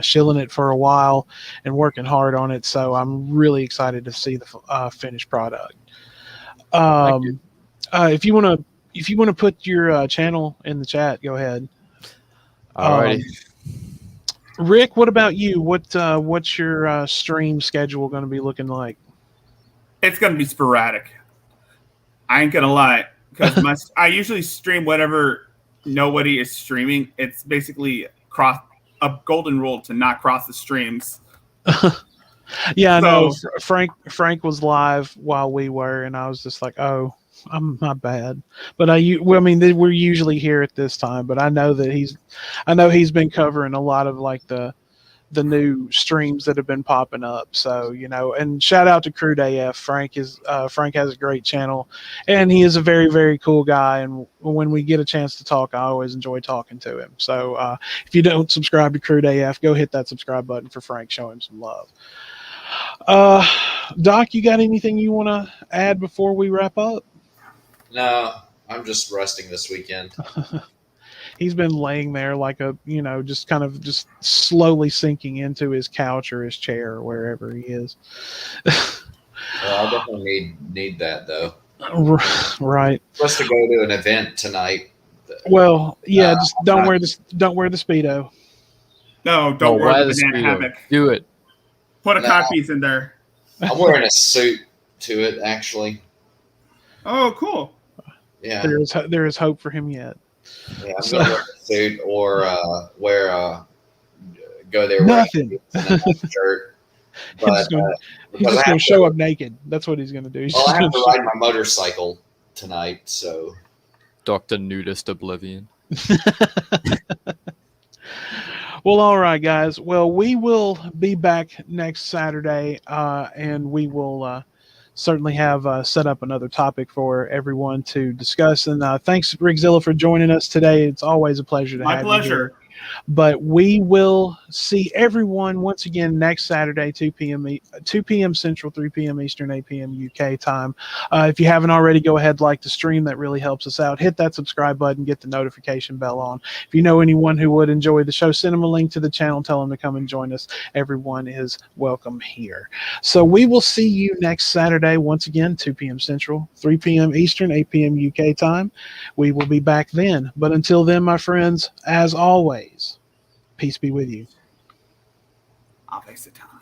Speaker 1: shilling it for a while and working hard on it. So I'm really excited to see the finished product. If you want to put your channel in the chat, go ahead.
Speaker 2: Alrighty.
Speaker 1: Rick, what about you? What's your stream schedule going to be looking like?
Speaker 7: It's gonna be sporadic. I ain't gonna lie, because I usually stream whatever nobody is streaming. It's basically a golden rule to not cross the streams.
Speaker 1: Yeah, I know.
Speaker 7: So-
Speaker 1: Frank was live while we were, and I was just like, oh, I'm not bad. But we're usually here at this time. But I know that he's been covering a lot of like the new streams that have been popping up. So and shout out to Crude AF. Frank has a great channel, and he is a very, very cool guy. And when we get a chance to talk, I always enjoy talking to him. So if you don't subscribe to Crude AF, go hit that subscribe button for Frank. Show him some love. Doc, you got anything you want to add before we wrap up?
Speaker 3: No, I'm just resting this weekend.
Speaker 1: He's been laying there like just kind of just slowly sinking into his couch or his chair or wherever he is.
Speaker 3: I definitely need that though.
Speaker 1: Right.
Speaker 3: Supposed to go to an event tonight.
Speaker 1: Well, yeah, just don't wear the Speedo.
Speaker 7: No, don't
Speaker 2: wear
Speaker 7: wear
Speaker 2: the
Speaker 7: the banana
Speaker 2: Speedo.
Speaker 7: hammock.
Speaker 2: Do it.
Speaker 7: Put a
Speaker 3: No.
Speaker 7: codpiece in there.
Speaker 3: I'm wearing a suit to it actually.
Speaker 7: Oh, cool.
Speaker 3: Yeah,
Speaker 1: There is hope for him yet.
Speaker 3: yeah. I'm gonna wear a suit or go there
Speaker 1: Nothing.
Speaker 3: wearing a shirt.
Speaker 1: He's
Speaker 3: But
Speaker 1: just gonna, he's
Speaker 3: because
Speaker 1: just
Speaker 3: I
Speaker 1: going
Speaker 3: have
Speaker 1: to show up naked. That's what he's going to do. He's
Speaker 3: well, I
Speaker 1: just
Speaker 3: have to
Speaker 1: gonna
Speaker 3: ride my motorcycle tonight, so
Speaker 2: Dr. Nudist Oblivion.
Speaker 1: Well, all right, guys. Well, we will be back next Saturday, and we will certainly have set up another topic for everyone to discuss. And thanks, Rigzilla, for joining us today. It's always a pleasure to
Speaker 7: My
Speaker 1: have you here.
Speaker 7: pleasure.
Speaker 1: But we will see everyone once again next Saturday, 2 p.m. Central, 3 p.m. Eastern, 8 p.m. UK time. If you haven't already, go ahead, like the stream. That really helps us out. Hit that subscribe button, get the notification bell on. If you know anyone who would enjoy the show, send them a link to the channel. Tell them to come and join us. Everyone is welcome here. So we will see you next Saturday, once again, 2 p.m. Central, 3 p.m. Eastern, 8 p.m. UK time. We will be back then. But until then, my friends, as always, peace be with you.
Speaker 7: I'll face the time.